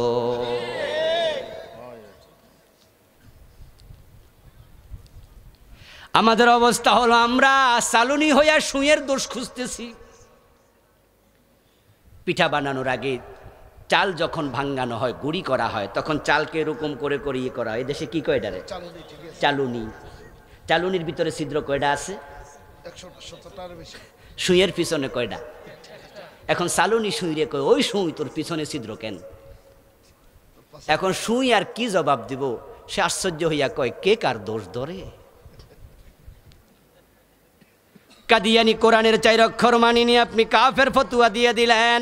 আমাদের অবস্থা হলো আমরা চালুনি হইয়া সুঁয়ের দোষ খুঁজতেছি। পিঠা বানানোর আগে চাল যখন ভাঙ্গানো হয়, গুঁড়ি করা হয়, তখন চালকে এরকম করে করে ইয়ে করা হয়। এদেশে কি কয় এটারে? চালুনি। চালুনির ভিতরে ছিদ্র কয়টা আছে? সুঁয়ের পিছনে কয়টা? এখন চালুনি সুঁইরে কয়, ওই সুঁই তোর পিছনে ছিদ্র কেন? এখন সুঁই আর কি জবাব দিব? সে আশ্চর্য হইয়া কয়, কে কার দোষ ধরে? কাদিয়ানি কোরআনের 4 অক্ষর মানিনি আপনি কাফের ফতুয়া দিয়ে দিলেন।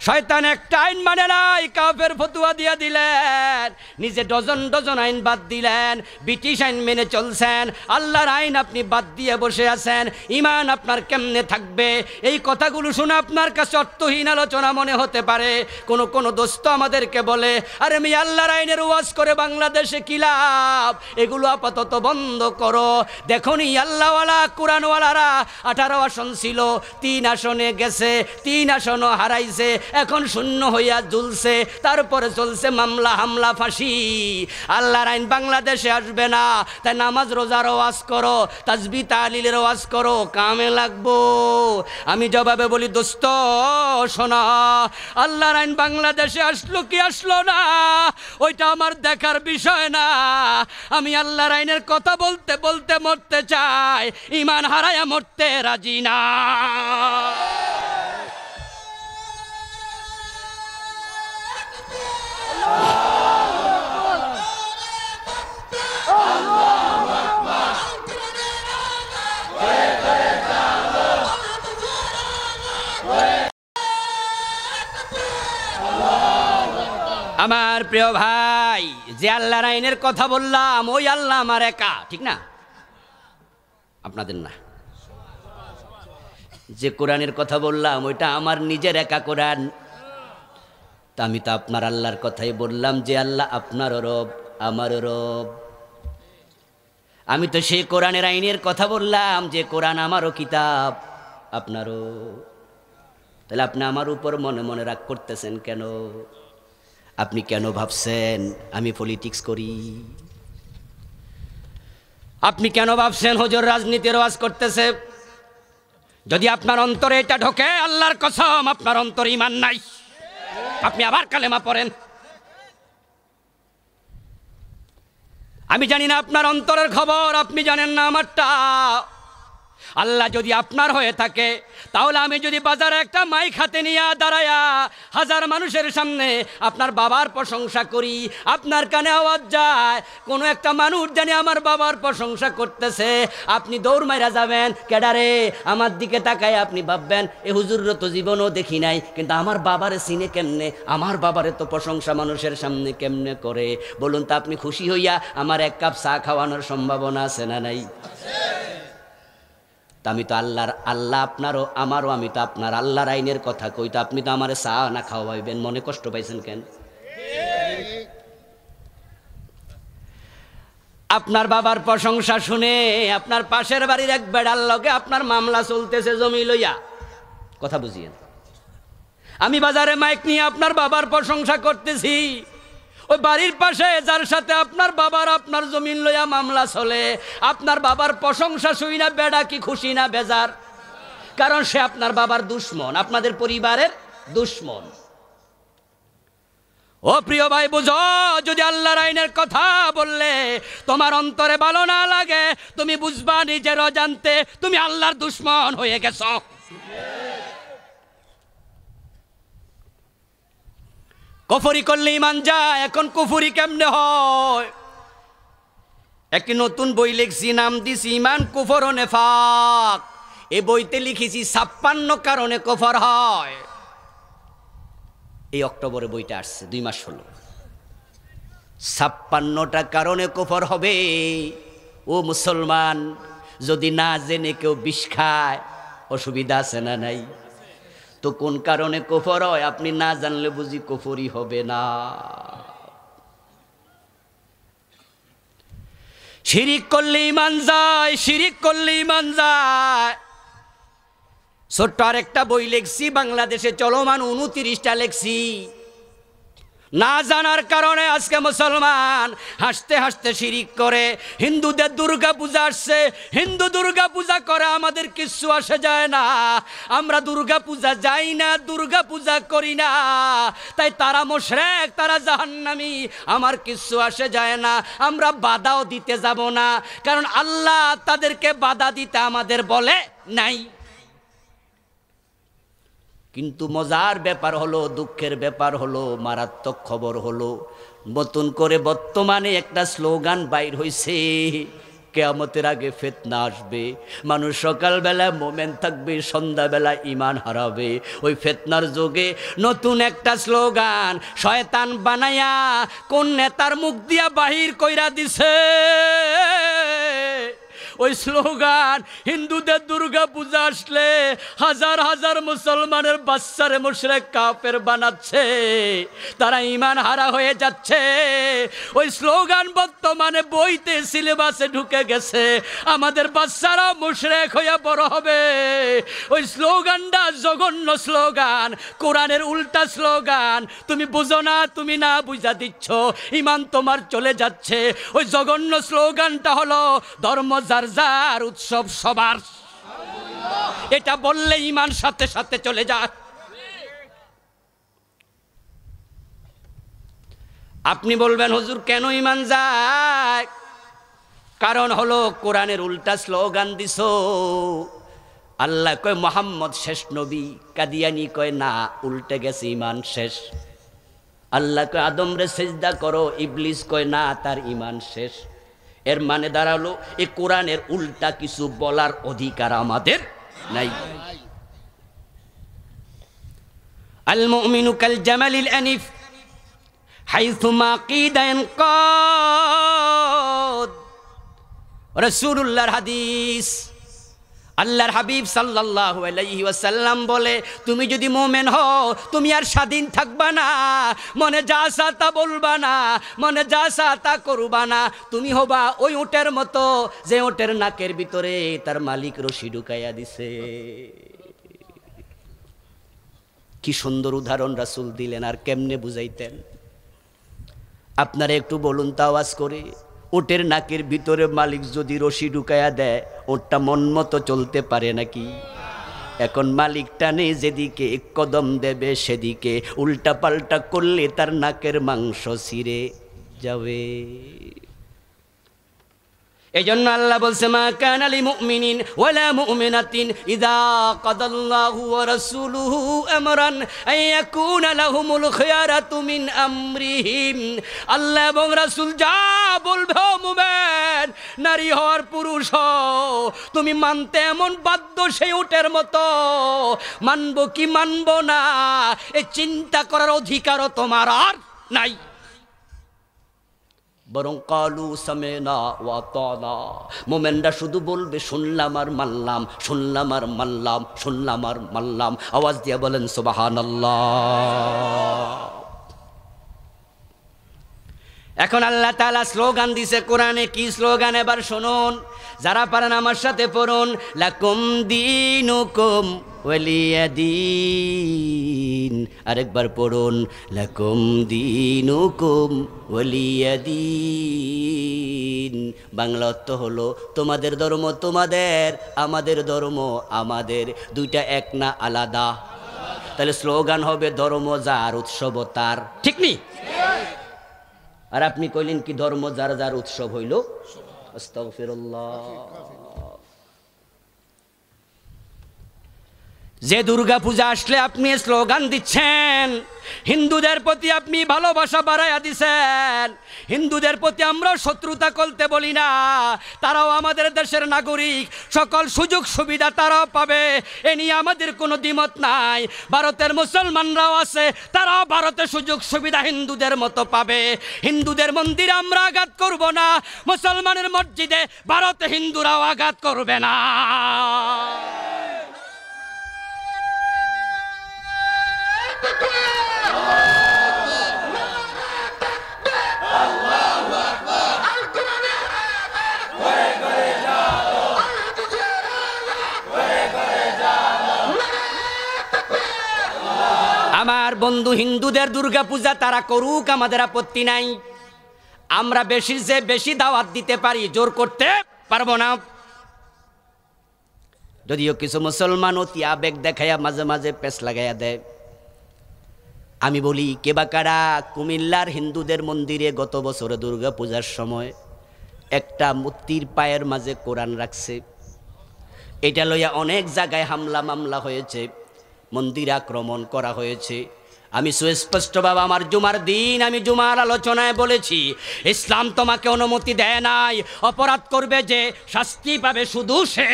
শয়তান একটা আইন মানে নাই, কাফের ফতুয়া দিয়ে দিলেন। নিজে ডজন ডজন আইন বাদ দিলেন, ব্রিটিশ আইন মেনে চলছেন, আল্লাহর আইন আপনি বাদ দিয়ে বসে আছেন। ঈমান আপনার কেমনে থাকবে? এই কথাগুলো শুনে আপনার কাছে অর্থহীন আলোচনা মনে হতে পারে। কোন কোন দোস্ত আমাদেরকে বলে, আরে আমি আল্লাহর আইনের ওয়াজ করে বাংলাদেশে কি লাভ? এগুলো আপাতত বন্ধ করো। দেখুন আল্লাহওয়ালা কোরআনওয়ালারা 18 আসন ছিল, 3 আসনে গেছে, 3 আসনও হারাইছে, এখন শূন্য হইয়া ঝুলছে। তারপরে চলছে মামলা, হামলা, ফাঁসি। আল্লাহর আইন বাংলাদেশে আসবে না, তাই নামাজ রোজার ওয়াজ করো, তাসবিহ তাহলিলের ওয়াজ করো, কামে লাগবো। আমি জবাবে বলি, দোস্ত শোনা, আল্লাহর আইন বাংলাদেশে আসলো কি আসলো না, ওইটা আমার দেখার বিষয় না। আমি আল্লাহর আইনের কথা বলতে বলতে মরতে চাই, ঈমান হারায়া মরতে রাজি না। আমার প্রিয় ভাই, যে আল্লাহর আইনের কথা বললাম, ওই আল্লাহ আমার একা, ঠিক না? আপনাদের না। যে কোরআনের কথা বললাম, ওইটা আমার নিজের একা কোরআন। তা আমি তো আপনার আল্লাহর কথাই বললাম, যে আল্লাহ আপনারও রব, আমারও রব। আমি তো সেই কোরআনের আইনের কথা বললাম, যে কোরআন আমারও কিতাব, আপনারও। তাহলে আপনি আমার উপর মনে মনে রাগ করতেছেন কেন? আপনি কেন ভাবছেন আমি পলিটিক্স করি? আপনি কেন ভাবছেন হুজুর রাজনীতির ওয়াজ করতেছে? যদি আপনার অন্তরে এটা ঢোকে, আল্লাহর কসম আপনার অন্তরে ঈমান নাই। আপনি আবার কালেমা পড়েন। আমি জানি না আপনার অন্তরের খবর, আপনি জানেন না আমারটা। আল্লাহ যদি আপনার হয়ে থাকে, তাহলে আমি যদি বাজারে একটা মাইক হাতে নিয়ে দাঁড়ায়া 1000 মানুষের সামনে আপনার বাবার প্রশংসা করি, আপনার কানে আওয়াজ যায়, কোনো একটা মানুষ জানি আমার বাবার প্রশংসা করতেছে, আপনি দৌড় মাইরা যাবেন, কেডারে? আমার দিকে তাকায় আপনি ভাববেন, এ হুজুরও তো জীবনও দেখি নাই, কিন্তু আমার বাবারে চিনে কেমনে? আমার বাবারে তো প্রশংসা মানুষের সামনে কেমনে করে? বলুন তো, আপনি খুশি হইয়া আমার 1 কাপ চা খাওয়ানোর সম্ভাবনা আছে না নাই? তা আমি তো আল্লাহর, আল্লাহ আপনারও আমারও, আমি তো আপনার আল্লাহর আইনের কথা কই, তো আপনি তো আমারে চা না খাওয়াইবেন, মনে কষ্ট পাইছেন কেন? আপনার বাবার প্রশংসা শুনে আপনার পাশের বাড়ির এক বেড়ার লগে আপনার মামলা চলতেছে জমি লইয়া, কথা বুঝিয়েন। আমি বাজারে মাইক নিয়ে আপনার বাবার প্রশংসা করতেছি, ওই বাড়ির পাশে যার সাথে আপনার বাবার আপনার জমিন লইয়া মামলা চলে, আপনার বাবার প্রশংসা শুই না বেড়া কি খুশি না বেজার? কারণ সে আপনার বাবার দুশ্মন, আপনাদের পরিবারের দুশ্মন। ও প্রিয় ভাই বুঝো, যদি আল্লাহর আইনের কথা বললে তোমার অন্তরে ভালো না লাগে, তুমি বুঝবা নিজের অজান্তে তুমি আল্লাহর দুশমন হয়ে গেছো। কুফরি করলে ঈমান যায়, এখন কুফরি কেমনে হয়? একটি নতুন বই লিখছি, নাম দিছি ঈমান কুফর ও নেফাক। এই বইতে লিখেছি 56 কারণে কুফর হয়। এই অক্টোবরে বইটা আসছে, 2 মাস হলো। 56টা কারণে কুফর হবে। ও মুসলমান, যদি না জেনে কেউ বিষ খায় অসুবিধা আছে না নাই? তো কোন কারণে কুফর হয় আপনি না জানলে বুঝি কুফরি হবে না। শিরিক করলে ঈমান যায়, শিরিক করলে ঈমান যায়। ছোট্ট আরেকটা বই লিখছি, বাংলাদেশে চলমান 29টা লিখছি। না জানার কারণে আজকে মুসলমান হাসতে হাসতে শিরিক করে। হিন্দুদের দুর্গা পূজা আসছে, হিন্দু দুর্গা পূজা করে, আমাদের কিচ্ছু আসে যায় না। আমরা দুর্গা পূজা যাই না, দুর্গা পূজা করি না, তাই তারা মুশরিক, তারা জাহান্নামী, আমার কিচ্ছু আসে যায় না। আমরা বাধাও দিতে যাব না, কারণ আল্লাহ তাদেরকে বাধা দিতে আমাদের বলে নাই। কিন্তু মজার ব্যাপার হলো, দুঃখের ব্যাপার হলো, মারাত্মক খবর হলো, নতুন করে বর্তমানে একটা স্লোগান বাইর হইছে, কিয়ামতের আগে ফিতনা আসবে, মানুষ সকালবেলা মোমেন থাকবে, সন্ধ্যাবেলা ঈমান হারাবে। ওই ফিতনার যুগে নতুন একটা স্লোগান শয়তান বানায়া কোন নেতার মুখ দিয়া বাহির কইরা দিছে। ওই স্লোগান হিন্দুদের দুর্গা পূজা আসলে হাজার হাজার মুসলমানের বাচ্চারে মুশরিক কাফের বানাচ্ছে, তারা ঈমান হারা হয়ে যাচ্ছে। ওই স্লোগান বর্তমানে বইতে সিলেবাসে ঢুকে গেছে, আমাদের বাচ্চারা মুশরিক হয়ে বড় হবে। ওই স্লোগানটা জঘন্য স্লোগান, কোরআনের উল্টা স্লোগান। তুমি বুঝো না, তুমি না বুঝা দিচ্ছ, ঈমান তোমার চলে যাচ্ছে। ওই জঘন্য স্লোগানটা হলো ধর্ম যার যার, উৎসব সবার। এটা বললে ঈমান সাথে সাথে চলে যায়। আপনি বলবেন হুজুর কেন ঈমান যায়? কারণ হলো কোরআনের উল্টা স্লোগান দিছো। আল্লাহ কয় মুহাম্মদ শেষ নবী, কাদিয়ানি কয় না, উল্টে গেছে, ঈমান শেষ। আল্লাহ কয় আদম রে সিজদা করো, ইবলিস কয় না, তার ঈমান শেষ। এর মানে দাঁড়ালো এই কোরআনের উল্টা কিছু বলার অধিকার আমাদের নাই। আল মুমিনু কাল জামালিল আনিফ হাইথুমা কিদা ইনকাদ। রাসূলুল্লাহর হাদিস, আল্লাহর হাবিব সাল্লাল্লাহু আলাইহি ওয়াসাল্লাম বলে, তুমি যদি মুমিন হও তুমি আর স্বাধীন থাকবা না, মনে যা আসা তা বলবা না, মনে যা আসা তা করবা না। তুমি হবা ওই উটের মতো যে উটের নাকের ভিতরে তার মালিক রশি ঢুকাইয়া দিছে। কি সুন্দর উদাহরণ রাসূল দিলেন, আর কেমনে বুঝাইতেন আপনারা একটু বলুন তো আওয়াজ করে। ওটের নাকের ভিতরে মালিক যদি রশি ঢুকাইয়া দেয়, ওটা মন মতো চলতে পারে নাকি? এখন মালিক টানে যেদিকে এক কদম দেবে সেদিকে, উল্টা পাল্টা করলে তার নাকের মাংস ছিঁড়ে যাবে। এই জন্য আল্লাহ বলছে, মা কানা লিল মুমিনিন ওয়ালা মুমিনাতিন ইযা কাদাল্লাহু ওয়া রাসূলুহু আমরান আইয়াকুনা লাহুমুল খিয়ারাতু মিন আমরিহিম। আল্লাহ এবং রাসূল যা বলবে ও মুমিন, নারী হওয়ার পুরুষ হও, তুমি মানতে এমন বাধ্য সেই উটের মতো, মানবো কি মানবো না এই চিন্তা করার অধিকারও তোমার আর নাই। বরং কালু সামেনা ওয়া আতানা, মোমেনরা শুধু বলবে শুনলাম আর মানলাম, শুনলাম আর মানলাম, শুনলাম আর মানলাম। আওয়াজ দিয়ে বলেন সুবহানাল্লাহ। এখন আল্লাহ তাআলা স্লোগান দিছে কোরআনে। কি স্লোগান এবার শুনুন, যারা পারেন আমার সাথে পড়ুন, লাকুম দীনুকুম ওয়ালিয়াদিন। আরেকবার পড়ুন, লাকুম দীনুকুম ওয়ালিয়াদিন। বাংলা অর্থ হলো তোমাদের ধর্ম তোমাদের, আমাদের ধর্ম আমাদের। দুইটা এক না আলাদা? তাহলে স্লোগান হবে ধর্ম যার উৎসব তার, ঠিক নি? আর আপনি কইলেন কি ধর্ম যার যার উৎসব হইল। আস্তাগফিরুল্লাহ। যে দুর্গা পূজা আসলে আপনি স্লোগান দিচ্ছেন, হিন্দুদের প্রতি আপনি ভালোবাসা বাড়াইয়া দিচ্ছেন। হিন্দুদের প্রতি আমরা শত্রুতা করতে বলি না, তারাও আমাদের দেশের নাগরিক, সকল সুযোগ সুবিধা তারাও পাবে, এ নিয়ে আমাদের কোনো দ্বিমত নাই। ভারতের মুসলমানরাও আছে, তারাও ভারতের সুযোগ সুবিধা হিন্দুদের মতো পাবে। হিন্দুদের মন্দিরে আমরা আঘাত করব না, মুসলমানের মসজিদে ভারতে হিন্দুরাও আঘাত করবে না। আমার বন্ধু হিন্দুদের দুর্গা পূজা তারা করুক, আমাদের আপত্তি নাই। আমরা বেশি যে বেশি দাওয়াত দিতে পারি, জোর করতে পারবো না। যদিও কিছু মুসলমান অতি আবেগ দেখাইয়া মাঝে মাঝে পেছ লাগাইয়া দেয়। আমি বলি কে বা কারা কুমিল্লার হিন্দুদের মন্দিরে গত বছরে দুর্গা পূজার সময় একটা মূর্তির পায়ের মাঝে কোরআন রাখছে? এটা লইয়া অনেক জায়গায় হামলা মামলা হয়েছে, মন্দির আক্রমণ করা হয়েছে। আমি সুস্পষ্টভাবে আমার জুমার দিন আমি জুমার আলোচনায় বলেছি, ইসলাম তোমাকে অনুমতি দেয় নাই। অপরাধ করবে যে শাস্তি পাবে শুধু সে,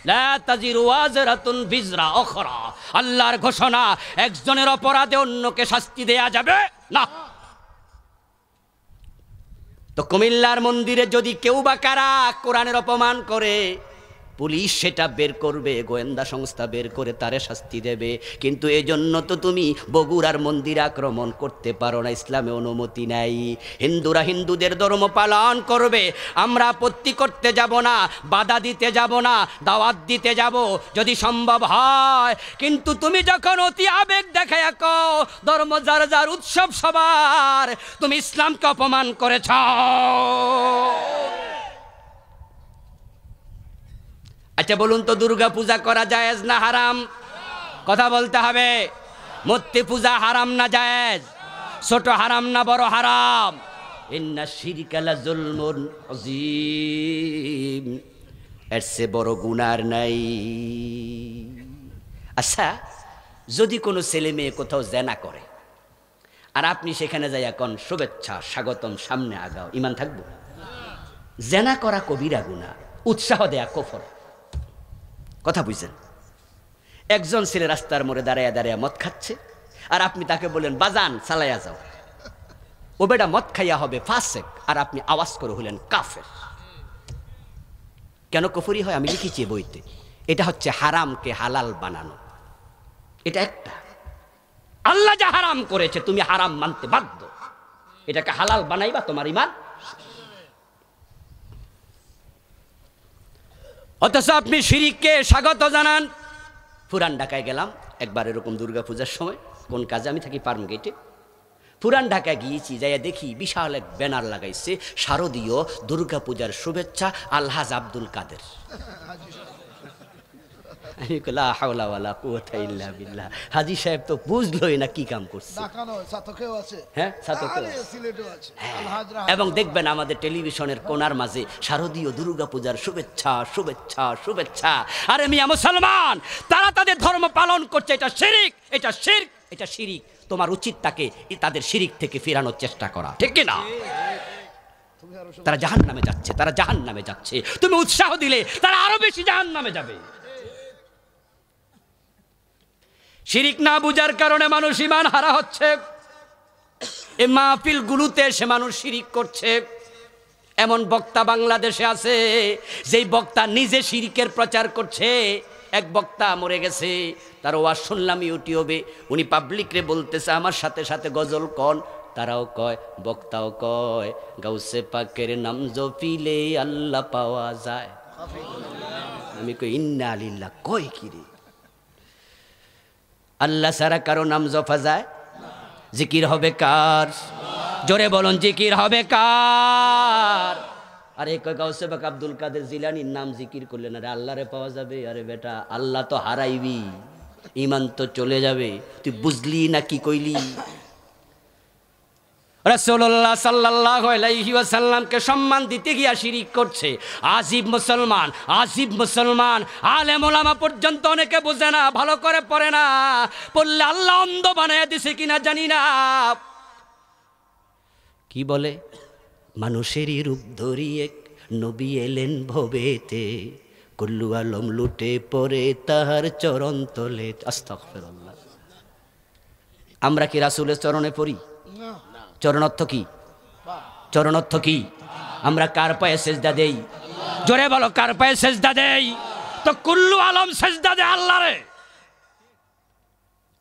লা তাজিরু ওয়াজরাতুন বিজরা উখরা। আল্লাহর ঘোষণা, একজনের অপরাধে অন্যকে শাস্তি দেয়া যাবে না। তো কুমিল্লার মন্দিরে যদি কেউ বা কারা কোরআনের অপমান করে, পুলিশ সেটা বের করবে, গোয়েন্দা সংস্থা বের করে তারে শাস্তি দেবে। কিন্তু এজন্য তো তুমি বগুড়ার মন্দির আক্রমণ করতে পারো না, ইসলামে অনুমতি নাই। হিন্দুরা হিন্দুদের ধর্ম পালন করবে, আমরা আপত্তি করতে যাব না, বাধা দিতে যাব না, দাওয়াত দিতে যাব যদি সম্ভব হয়। কিন্তু তুমি যখন অতি আবেগ দেখায় ধর্ম যার যার উৎসব সবার, তুমি ইসলামকে অপমান করেছ। আচ্ছা বলুন তো, দুর্গা পূজা করা জায়েজ না হারাম? কথা বলতে হবে। মূর্তি পূজা হারাম না জায়েজ? ছোট হারাম না বড় হারাম? ইন্না শিরকা লাযুলমুন আযীম, এর চেয়ে বড় গুনার নাই। আচ্ছা, যদি কোনো ছেলে মেয়ে কোথাও জেনা করে আর আপনি সেখানে যাই এখন শুভেচ্ছা স্বাগতম সামনে আগাও, ইমান থাকবো? জেনা করা কবিরা গুনাহ, উৎসাহ দেয়া কুফর। কথা বুঝছেন? একজন ছেলে রাস্তার মোড়ে দাঁড়াইয়া দাঁড়াইয়া মদ খাচ্ছে, আর আপনি তাকে বলেন বাজান চালাইয়া যাও। ও বেটা মদ খাইয়া হবে ফাসেক, আর আপনি আওয়াজ করে হলেন কাফের। কেন কুফরি হয়? আমি লিখেছি বইতে। এটা হচ্ছে হারামকে হালাল বানানো। এটা একটা, আল্লাহ যা হারাম করেছে তুমি হারাম মানতে বাধ্য, এটাকে হালাল বানাইবা, তোমার ঈমান। অথচ আপনি শিরিককে স্বাগত জানান। পুরান ঢাকায় গেলাম একবার এরকম দুর্গা পূজার সময়, কোন কাজে, আমি থাকি ফার্ম গেটে। পুরান ঢাকায় গিয়েছি, যাইয়া দেখি বিশাল এক ব্যানার লাগাইছে, শারদীয় দুর্গা পূজার শুভেচ্ছা আলহাজ আব্দুল কাদের। আমি লা হাওলা ওয়ালা কুওয়াতা ইল্লা বিল্লাহ। হাজী সাহেব তো বুঝলোই না কি কাম করছে। হ্যাঁ, এবং দেখবেন আমাদের টেলিভিশনের কোনার মাঝে শারদীয় দুর্গা পূজার শুভেচ্ছা শুভেচ্ছা শুভেচ্ছা। আরে মিয়া মুসলমান, তারা তাদের ধর্ম পালন করছে, এটা শিরিক, এটা শিরক, এটা শিরিক। তোমার উচিত তাকে তাদের শিরিক থেকে ফেরানোর চেষ্টা করা, ঠিক কি না? তারা জাহান্নামে যাচ্ছে, তারা জাহান্নামে যাচ্ছে। তুমি উৎসাহ দিলে তারা আরো বেশি জাহান্নামে যাবে। শিরিক না বুঝার কারণে মানুষ ঈমান হারা হচ্ছে। এই মাহফিল গুলোতে এসে মানুষ শিরিক করছে। এমন বক্তা বাংলাদেশে আছে যেই বক্তা নিজে শিরিকের প্রচার করছে। এক বক্তা মরে গেছে, তার ওয়াজ শুনলাম ইউটিউবে। উনি পাবলিকরে বলতেছে আমার সাথে সাথে গজল কন। তারাও কয়, বক্তাও কয়, গাউসে পাকের নাম জপিলে আল্লাহ পাওয়া যায়। আমি কই ইন্না লিল্লাহ, কয় কি রে? আল্লাহ ছাড়া কারো নাম জপা যায়? জিকির হবে কার? জোরে বলুন, জিকির হবে কার? আরে কয় গাউসে পাক আব্দুল কাদের জিলানির নাম জিকির করলে না রে আল্লাহরে পাওয়া যাবে? আরে বেটা, আল্লাহ তো হারাইবি, ইমান তো চলে যাবে। তুই বুঝলি না কি কইলি? রাসূলুল্লাহ সাল্লাল্লাহু আলাইহি ওয়াসাল্লামকে সম্মান দিতে গিয়া শিরিক করছে। আজিব মুসলমান, আজিব মুসলমান। আলেম ওলামা পর্যন্ত অনেকে বোঝে না, ভালো করে পড়ে না, পড়লে আল্লাহ অন্ধ বানায় দিছে কিনা জানি না। কি বলে? মানুষেরই রূপ ধরি এক নবী এলেন ভবেতে, কুল্লু আলম লুটে পড়ে তাহার চরণ তলে। আস্তাগফিরুল্লাহ। আমরা কি রাসূলের চরণে পড়ি? না, চরণ অর্থ কি? চরণ অর্থ কি? আমরা কার পায়ে সেজদা দেই? জোরে বলো, কার পায়ে সেজদা দেই? তো কুল্লু আলম সেজদা দে আল্লাহরে।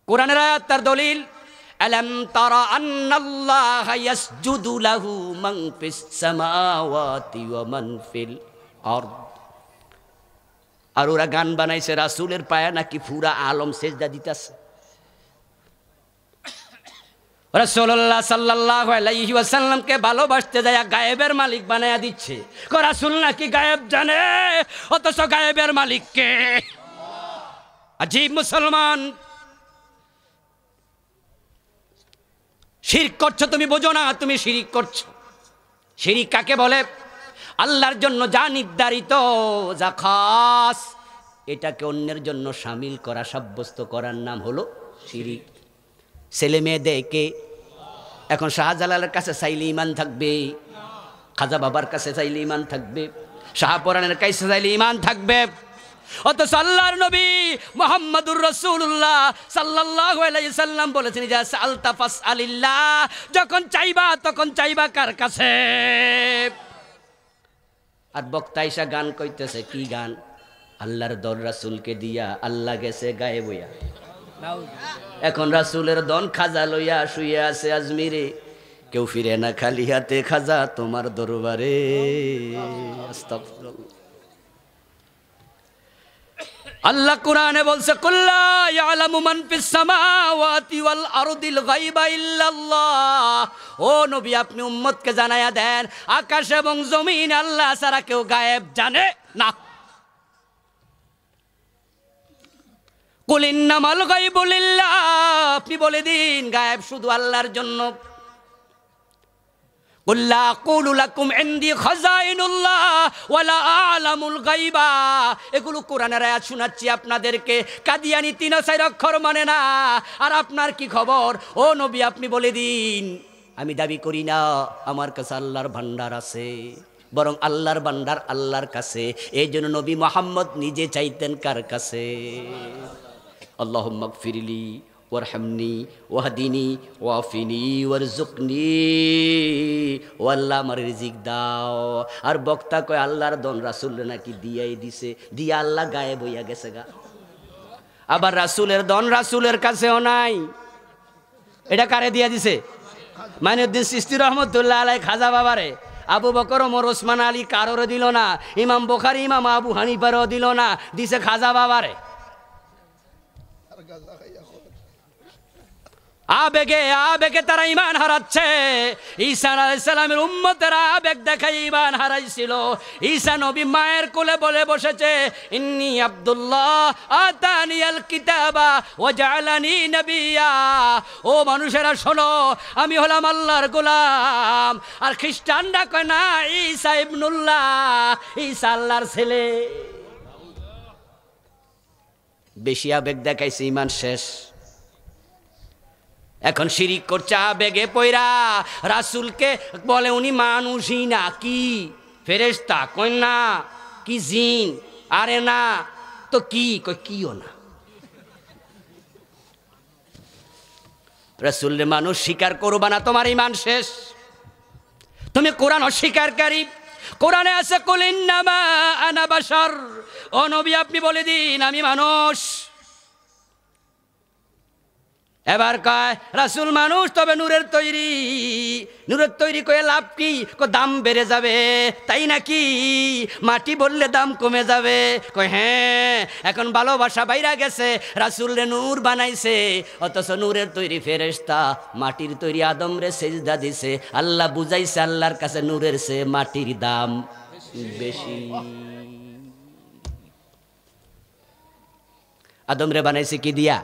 কোরআনের আয়াত তার দলিল। আলাম তারা আন্নাল্লাহা ইয়াসজুদু লাহু মান ফিস সামাওয়াতি ওয়া মান ফিল আরদ। আর ওরা গান বানাইছে রাসূলের পায়ে নাকি পুরা আলম সেজদা দিতেছে। রাসূলুল্লাহ সাল্লাল্লাহু আলাইহি ওয়াসাল্লামকে ভালোবাসতে যায় গায়েবের মালিক বানায়া দিচ্ছে। রাসূল নাকি গায়েব জানে, অথচ গায়েবের মালিক কে? আজীব মুসলমান। শিরক করছো, তুমি বোঝো না, তুমি শিরিক করছো। শিরিক কাকে বলে? আল্লাহর জন্য যা নির্ধারিত, যা খাস, এটাকে অন্যের জন্য শামিল করা, সাব্যস্ত করার নাম হলো শিরিক। ছেলে মেয়ে দেখে এখন শাহজালালের কাছে চাইলে ইমান থাকবে, খাজা বাবার কাছে চাইলে ইমান থাকবে, শাহপরানের কাছে চাইলে ইমান থাকবে। অথচ আল্লাহর নবী মুহাম্মদুর রাসূলুল্লাহ সাল্লাল্লাহু আলাইহি সাল্লাম বলেছেন, যা সালতা ফাসআলিল্লাহ, যখন চাইবা তখন চাইবা কার কাছে? আর বক্তা ইসা গান কইতেছে, কি গান? আল্লাহর দর রাসূলকে দিয়া আল্লাহ গেছে গায়েব হইয়া। এখন রাসূলের দন খাজা লইয়া শুয়ে আছে আজমিরে, কেউ ফিরে না খালি হাতে খাজা তোমার দরবারে। আস্তাগফিরুল্লাহ। আল্লাহ কোরআনে বলছে, কুল্লা ইয়ালামু মান ফিস সামাওয়াতি ওয়াল আরদিল গায়বা ইল্লাল্লাহ। ও নবী, আপনি উম্মতকে জানায়া দেন, আকাশ এবং জমিন আল্লাহ ছাড়া কেউ গায়েব জানে না। কুল ইন্নামাল গায়বু লিল্লাহ, আপনি বলে দিন গায়েব শুধু আল্লাহর জন্য। কুল লা আকুলু লাকুম ইনদি খাযাইনুল্লাহ ওয়ালা আ'লামুল গায়বা। এগুলো কোরআনের আয়াত শোনাচ্ছি আপনাদেরকে। কাদিয়ানি 3-4 অক্ষর মানে না। আর আপনার কি খবর? ও নবী, আপনি বলে দিন, আমি দাবি করি না আমার কাছে আল্লাহর ভান্ডার আছে, বরং আল্লাহর ভান্ডার আল্লাহর কাছে। এই জন্য নবী মুহাম্মদ নিজে চাইতেন কার কাছে? আল্লাহুম্মা গফিরলি ওয়ারহামনি ওয়াহদিনি ওয়াফিনি ওয়ারযুকনি, ও আল্লাহ আমার রিজিক দাও। আর বক্তা কয় আল্লাহর দন রাসূল নাকি দিয়াই দিছে, দিয়া আল্লাহ গায়েব হইয়া গেছে গা। আবার রাসূলের দন রাসূলের কাছেও নাই, এটা কারে দিয়া দিছে? মাইনুদ্দিন চিশতি রহমতুল্লাহ আলাইহি খাজা বাবারে। আবু বকর, ওমর, ওসমান আলী কারোরে দিল না। ইমাম বুখারী, ইমাম আবু হানিফারও দিল না, দিছে খাজা বাবারে। আবেগে আবেগে তারা ইমান হারাচ্ছে। ঈসা আলাইহিস সালামের উম্মতেরা আবেগ দেখাই ইমান হারাইছিল। ঈসা নবী মায়ের কোলে বলে বসেছে, ইন্নী আব্দুল্লাহ আতানিয়াল কিতাবা ওয়া জাআলানি নবিয়্যা। ও মানুষেরা শোনো, আমি হলাম আল্লাহর গোলাম। আর খ্রিস্টানরা কয় না, ঈসা ইবনুল্লাহ, ঈসা আল্লাহর ছেলে। বেশি আবেগ দেখাইছে, ইমান শেষ। এখন শিরিক করছে আবেগে পয়রা। রাসূলকে বলে উনি মানুষই না, কি ফেরেশতা? কই না। কি জিন? আরে না। তো কি? কই কিও না। রাসূলের মানুষ স্বীকার করবা না, তোমার ঈমান শেষ। তুমি কোরআন অস্বীকারী। কোরআনে আছে কুল ইন্নামা আনা বাশার। ও নবী, আপনি বলে দিন আমি মানুষ। এবার কয় রাসূল মানুষ, তবে নূরের তৈরি। নূরের তৈরি কয়ে লাভ কি? দাম বেড়ে যাবে, তাই নাকি? মাটি বললে দাম কমে যাবে। কয় হ্যাঁ, এখন ভালোবাসা বাইরা গেছে, রাসূলরে নূর বানাইছে, অথচ নূরের তৈরি ফেরেশতা মাটির তৈরি আদম রে সেজদা দিছে। আল্লাহ বুঝাইছে আল্লাহর কাছে নূরের চেয়ে মাটির দাম বেশি। আদম রে বানাইছে কি দিয়া?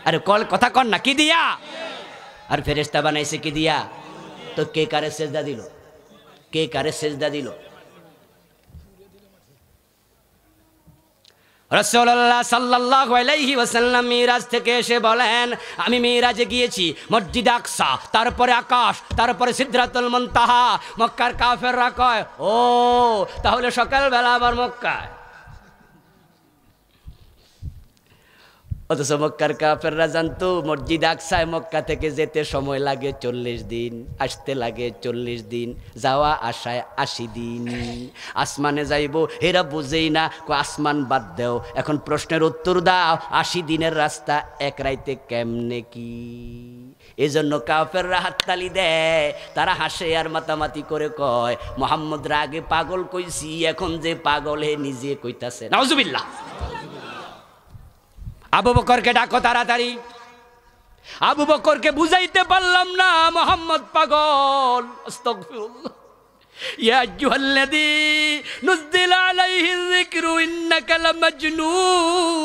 আরে কথা কন না, কি দিয়া? আর ফেরেশতা বানাইছে কি দিয়া? তো কে কারে সেজদা দিল? কে কারে সেজদা দিল? রাসূলুল্লাহ সাল্লাল্লাহু আলাইহি ওয়াসাল্লাম মিরাজ থেকে এসে বলেন, আমি মিরাজে গিয়েছি, মসজিদ আকসা, তারপরে আকাশ, তারপরে সিদরাতুল মুনতাহা। মক্কার কাফেররা কয়, ও তাহলে সকালবেলা আবার মক্কায়। অথচ মক্কার কাফেররা জানতো মসজিদ আকসায় মক্কা থেকে যেতে সময় লাগে 40 দিন, আসতে লাগে 40 দিন, যাওয়া আসায় 80 দিন। আসমানে যাইবো এরা বুঝেই না, আসমান বাদ দেও, এখন প্রশ্নের উত্তর দাও, 80 দিনের রাস্তা এক রাইতে কেমনে কি? এজন্য কাফেররা হাততালি দেয়, তারা হাসে আর মাতামাতি করে কয়, মুহাম্মদ আগে পাগল কইছি, এখন যে পাগল হে নিজে কইতাছে। নাউজুবিল্লাহ। আবু বকরকে ডাকো তাড়াতাড়ি। আবু বকরকে বুঝাইতে পারলাম না মুহাম্মদ পাগল। আস্তাগফিরুল্লাহ। ইয়া আইয়ুহাল্লাযী নুযিলা আলাইহিয যিকরু ইন্নাকা লামাজনুন।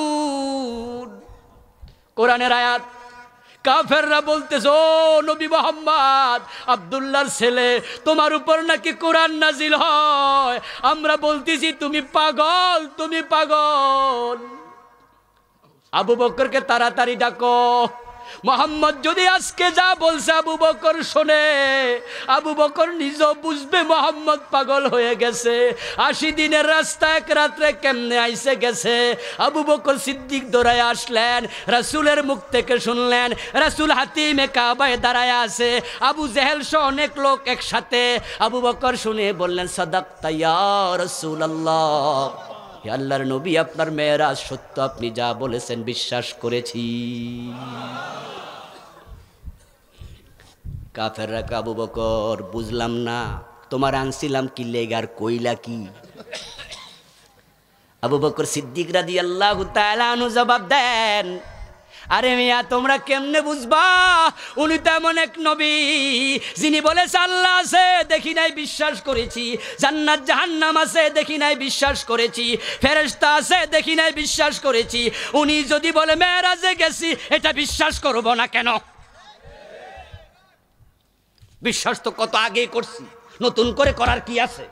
কোরআনের আয়াত। কাফেররা বলতেছে, ও নবী মুহাম্মদ, আব্দুল্লাহর ছেলে, তোমার উপর নাকি কোরআন নাজিল হয়। আমরা বলতেছি তুমি পাগল, তুমি পাগল। আবু বকরকে তাড়াতাড়ি ডাকো। মুহাম্মদ যদি আজকে যা বলছে আবু বকর শোনে, আবু বকর নিজেও বুঝবে মুহাম্মদ পাগল হয়ে গেছে। 80 দিনের রাস্তা এক রাত্রে কেমনে আইসে গেছে। আবু বকর সিদ্দিক দৌড়ায় আসলেন, রাসূলের মুখ থেকে শুনলেন। রাসূল হাতিমে কাবায় দাঁড়ায় আছে, আবু জেহেল সহ অনেক লোক একসাথে। আবু বকর শুনে বললেন, সাদাকতা ইয়া রাসূলুল্লাহ, আল্লাহর নবী, আপনার মেয়েরাজ সত্য, আপনি যা বলেছেন বিশ্বাস করেছি। কাফেররা আবু বকর, বুঝলাম না, তোমার আনছিলাম কি লেগার কইলা কি? আবু বকর সিদ্দিক রাদিয়াল্লাহু তাআলা আনহু জবাব দেন, আরে মিয়া তোমরা কেমনে বুঝবা? উনি তো এমন এক নবী যিনি বলেছে আল্লাহ আছে দেখি নাই বিশ্বাস করেছি, জান্নাত জাহান্নাম আছে দেখি নাই বিশ্বাস করেছি, ফেরেশতা আছে দেখি নাই বিশ্বাস করেছি। উনি যদি বলে মেরাজে গেছি, এটা বিশ্বাস করব না কেন? বিশ্বাস তো কত আগে করছি, নতুন করে করার কি আছে?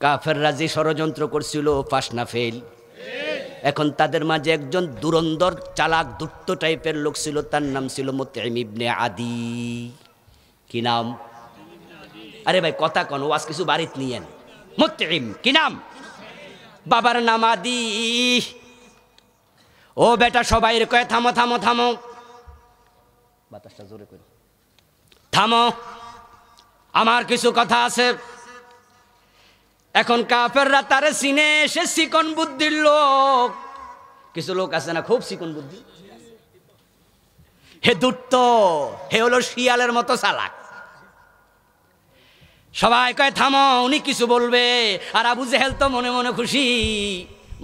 কাফেররা যে ষড়যন্ত্র করছিল, পাস না ফেল। এখন তাদের মাঝে একজন দুরন্দর চালাক দুষ্ট টাইপের লোক ছিল, তার নাম ছিল মুতঈম ইবনে আদি। কি নাম? আরে ভাই কথা কোন, ওয়াজ কিছু বাড়িত নিয়েন। মুতঈম কি নাম? বাবার নাম আদি। ও বেটা, সবাই কয় থামো থামো থামো, বাতাসটা জোরে করে থামো, আমার কিছু কথা আছে। এখন কাফেররা তারে চিনে, সে চিকন বুদ্ধির লোক। কিছু লোক আছে না খুব চিকন বুদ্ধি, হে দুষ্ট, হে হলো শিয়ালের মতো চালাক। সবাই কয় থামো, উনি কিছু বলবে। আর আবু জেহেল তো মনে মনে খুশি,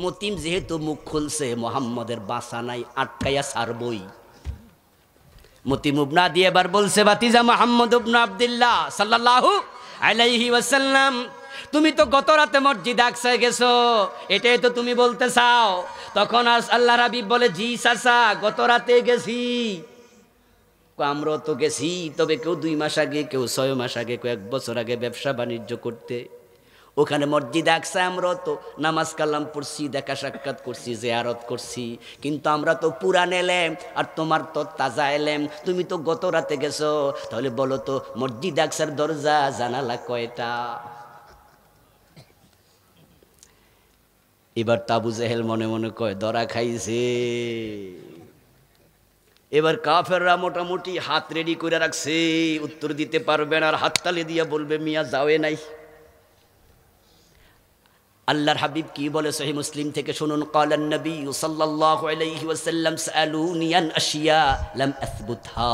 মতিম যেহেতু মুখ খুলছে, মুহাম্মদের বাঁচা নাই, আটকাইয়া ছাড়বই। মতিম ইবনে আদি এবার বলছে, বাতিজা মুহাম্মদ ইবনে আব্দুল্লাহ সাল্লাল্লাহু আলাইহি ওয়াসাল্লাম, তুমি তো গত রাতে মসজিদে আকসায় গেছো, এটাই তো তুমি বলতে চাও। তখন আল্লাহর হাবিব বলে, জি চাচা, গত রাতে গেছি। আমরাও তো গেছি, তবে কেউ 2 মাস আগে, কেউ 6 মাস আগে, কেউ 1 বছর আগে ব্যবসা বাণিজ্য করতে। ওখানে মসজিদে আকসায় আমরাও তো নামাজ কালাম পড়ছি, দেখা সাক্ষাৎ করছি, জিয়ারত করছি, কিন্তু আমরা তো পুরান এলেম, আর তোমার তো তাজা এলেম। তুমি তো গত রাতে গেছো, তাহলে বলো তো মসজিদে আকসার দরজা জানালা কয়টা? এবার আবু জেহেল মনে মনে কয়, ধরা খাইছে। এবার কাফেররা মোটামুটি হাত রেডি করে রাখছে, উত্তর দিতে পারবে না, আর হাততালি দিয়া বলবে মিয়া যাওয়ে নাই। আল্লাহর হাবিব কি বলে সহিহ মুসলিম থেকে শুনুন, ক্বালান নবী সাল্লাল্লাহু আলাইহি ওয়াসাল্লাম, সাআলুনি আন আশিয়া লাম আথবুতহা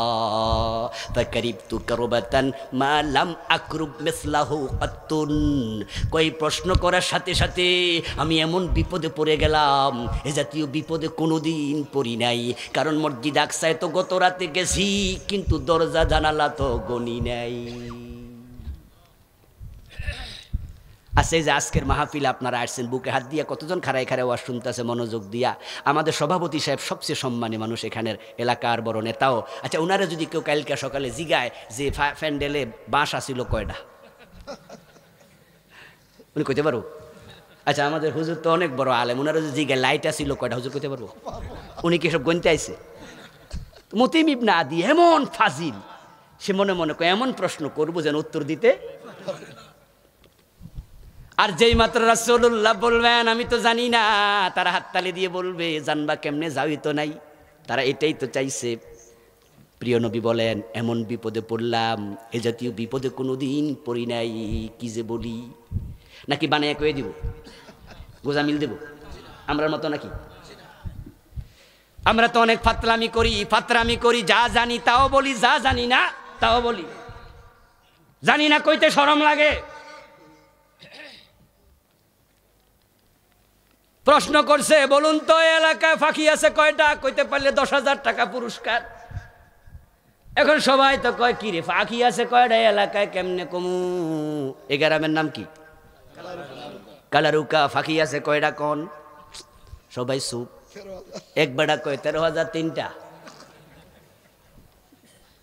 ফাকারিবতু কারবাতান মা লাম আকরুব মিসলাহু কাত্তুন। কই প্রশ্ন করার সাথে সাথে আমি এমন বিপদে পড়ে গেলাম, এ জাতীয় বিপদে কোনোদিন পড়ি নাই। কারণ মসজিদ আকসায় তো গত রাতে গেছি, কিন্তু দরজা জানালা তো গনি নাই। আচ্ছা, এই যে আজকের মাহফিলে আপনারা আসছেন, বুকে হাত দিয়া কতজন খাড়ায় খাড়ায় ওয়াজ শুনতেছে মনোযোগ দিয়া। আমাদের সভাপতি সাহেব সবচেয়ে সম্মানী মানুষ, এখানের এলাকার বড় নেতাও। আচ্ছা, ওনারা যদি কেউ কালকে সকালে জিগায় যে প্যান্ডেলে বাঁশ আসিল কয়টা, উনি কইতে পারবো? আচ্ছা, আমাদের হুজুর তো অনেক বড় আলেম, ওনারা যদি জিগায় লাইট আসিল কয়টা, হুজুর কইতে পারবো? উনি কি সব গণতে আইছে? মতিম ইবনে আদি এমন ফাজিল, সে মনে মনে কয় এমন প্রশ্ন করবো যেন উত্তর দিতে। আর যেই মাত্র রাসূলুল্লাহ বলবেন আমি তো জানি না, তারা হাততালি দিয়ে বলবে জানবা কেমনে, যাওই তো নাই। তারা এটাই তো চাইছে। প্রিয় নবী বলেন, এমন বিপদে পড়লাম, এ জাতীয় বিপদে কোনোদিন পড়ি নাই, কি যে বলি। নাকি বানায় কয়ে দিব, গোজামিল দেব আমরার মতো নাকি? আমরা তো অনেক ফাতরামি করি, যা জানি তাও বলি, যা জানি না তাও বলি। জানি না কইতে শরম লাগে। প্রশ্ন করছে, বলুন তো এলাকায় ফাঁকি আছে কয়টা? কইতে পারলে 10,000 টাকা পুরস্কার। এখন সবাই তো কয় কি রে, ফাঁকি আছে কয়টা এলাকায়, কেমনে কমু? এই গ্রামের নাম কি? কালারুকা। ফাঁকি আছে কয়টা কোন? সবাই চুপ। এক বেড়া কয় 13,003টা।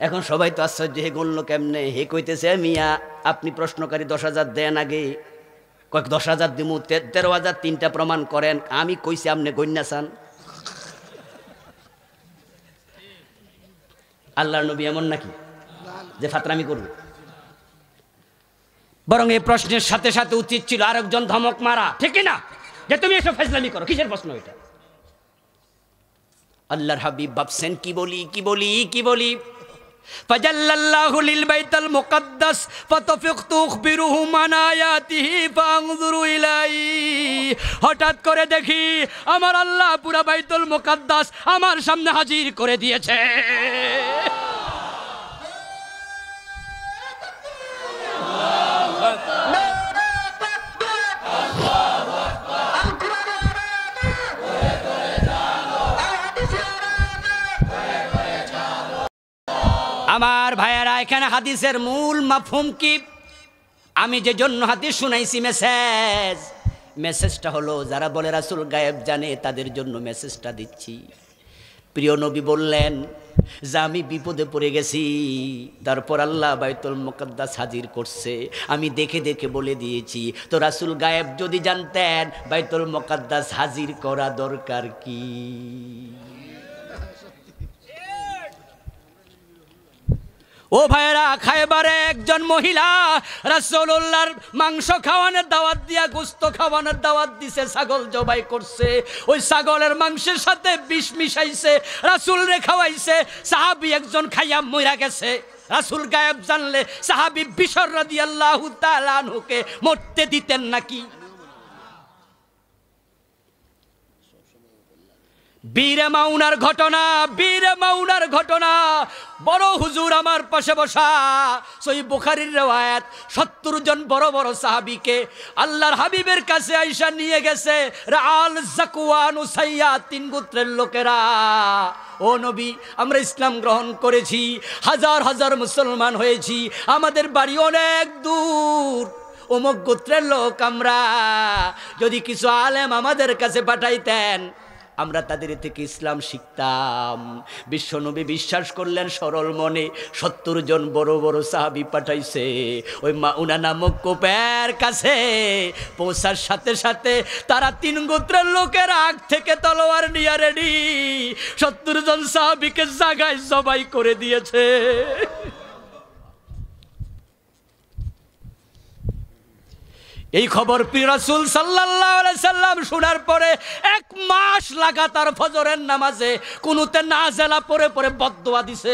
এখন সবাই তো আশ্চর্য, হে গুনলো কেমনে? হে কইতেছে, মিয়া আপনি প্রশ্নকারী 10,000 দেন আগে। কয়েক 10,000 দিমু, 13,003টা প্রমাণ করেন। আমি কইছি আপনি গন্যা চান? আল্লাহর নবী এমন নাকি যে ফাতরামি করবে? বরং এই প্রশ্নের সাথে সাথে উচিত ছিল আরেকজন ধমক মারা, ঠিক না? যে তুমি এসব ফাজলামি করো, কিসের প্রশ্ন এটা? আল্লাহর হাবিব ভাবছেন কি বলি। ফাজাল্লাল্লাহু লিল বাইতুল মুকাদ্দাস ফাতাফিকতু উখবিরুহুম আন আয়াতিহি ফানজুরু ইলাইহি। হঠাৎ করে দেখি আমার আল্লাহ পুরা বাইতুল মুকাদ্দাস আমার সামনে হাজির করে দিয়েছে। আমার ভাইয়েরা, এখানে হাদিসের মূল মাফহুম কি? আমি যে জন্য হাদিস শুনাইছি, মেসেজটা হলো, যারা বলে রাসূল গায়েব জানে তাদের জন্য মেসেজটা দিচ্ছি। প্রিয় নবী বললেন যে আমি বিপদে পড়ে গেছি, তারপর আল্লাহ বাইতুল মুকাদ্দাস হাজির করছে, আমি দেখে দেখে বলে দিয়েছি। তো রাসূল গায়েব যদি জানতেন, বাইতুল মুকাদ্দাস হাজির করা দরকার কি? ও ভাইরা, খায়বারে একজন মহিলা রাসূলুল্লাহর মাংস খাওয়ানোর দাওয়াত দিয়া, গোশত খাওয়ানোর দাওয়াত দিছে, ছাগল জবাই করছে। ওই ছাগলের মাংসের সাথে বিষ মিশাইছে, রাসূল রে খাওয়াইছে। সাহাবী একজন খাইয়া মইরা গেছে। রাসূল গায়েব জানলে সাহাবী বিশর রাদিয়াল্লাহু তাআলা আনহুকে মরতে দিতেন নাকি? বীরে মাউনার ঘটনা, বড় হুজুর আমার পাশে বসা, সহিহ বুখারীর রিওয়ায়াত। 70 জন বড় বড় সাহাবীকে আল্লাহর হাবিবের কাছে আয়েশা নিয়ে গেছে, রাআল যাকওয়ান উসাইয়া, 3 গোত্রের লোকেরা। ও নবী, আমরা ইসলাম গ্রহণ করেছি, হাজার হাজার মুসলমান হয়েছি, আমাদের বাড়ি অনেক দূর, অমুক গোত্রের লোক আমরা। যদি কিছু আলেম আমাদের কাছে পাঠাইতেন, আমরা তাদের থেকে ইসলাম শিখতাম। বিশ্বনবী বিশ্বাস করলেন সরল মনে। 70 জন বড় বড় সাহাবী পাঠাইছে। ওই মাউনা নামক কোপের কাছে পৌঁছার সাথে সাথে তারা 3 গোত্রের লোকের আগ থেকে তলোয়ার নিয়ে রেডি। 70 জন সাহাবীকে জায়গায় জবাই করে দিয়েছে। এই খবর প্রিয় রাসূল সাল্লাল্লাহু আলাইহি সাল্লাম শোনার পরে 1 মাস লাগাতার ফজরের নামাজে কুনুতে নাজেলা পড়ে পড়ে বদদুয়া দিছে।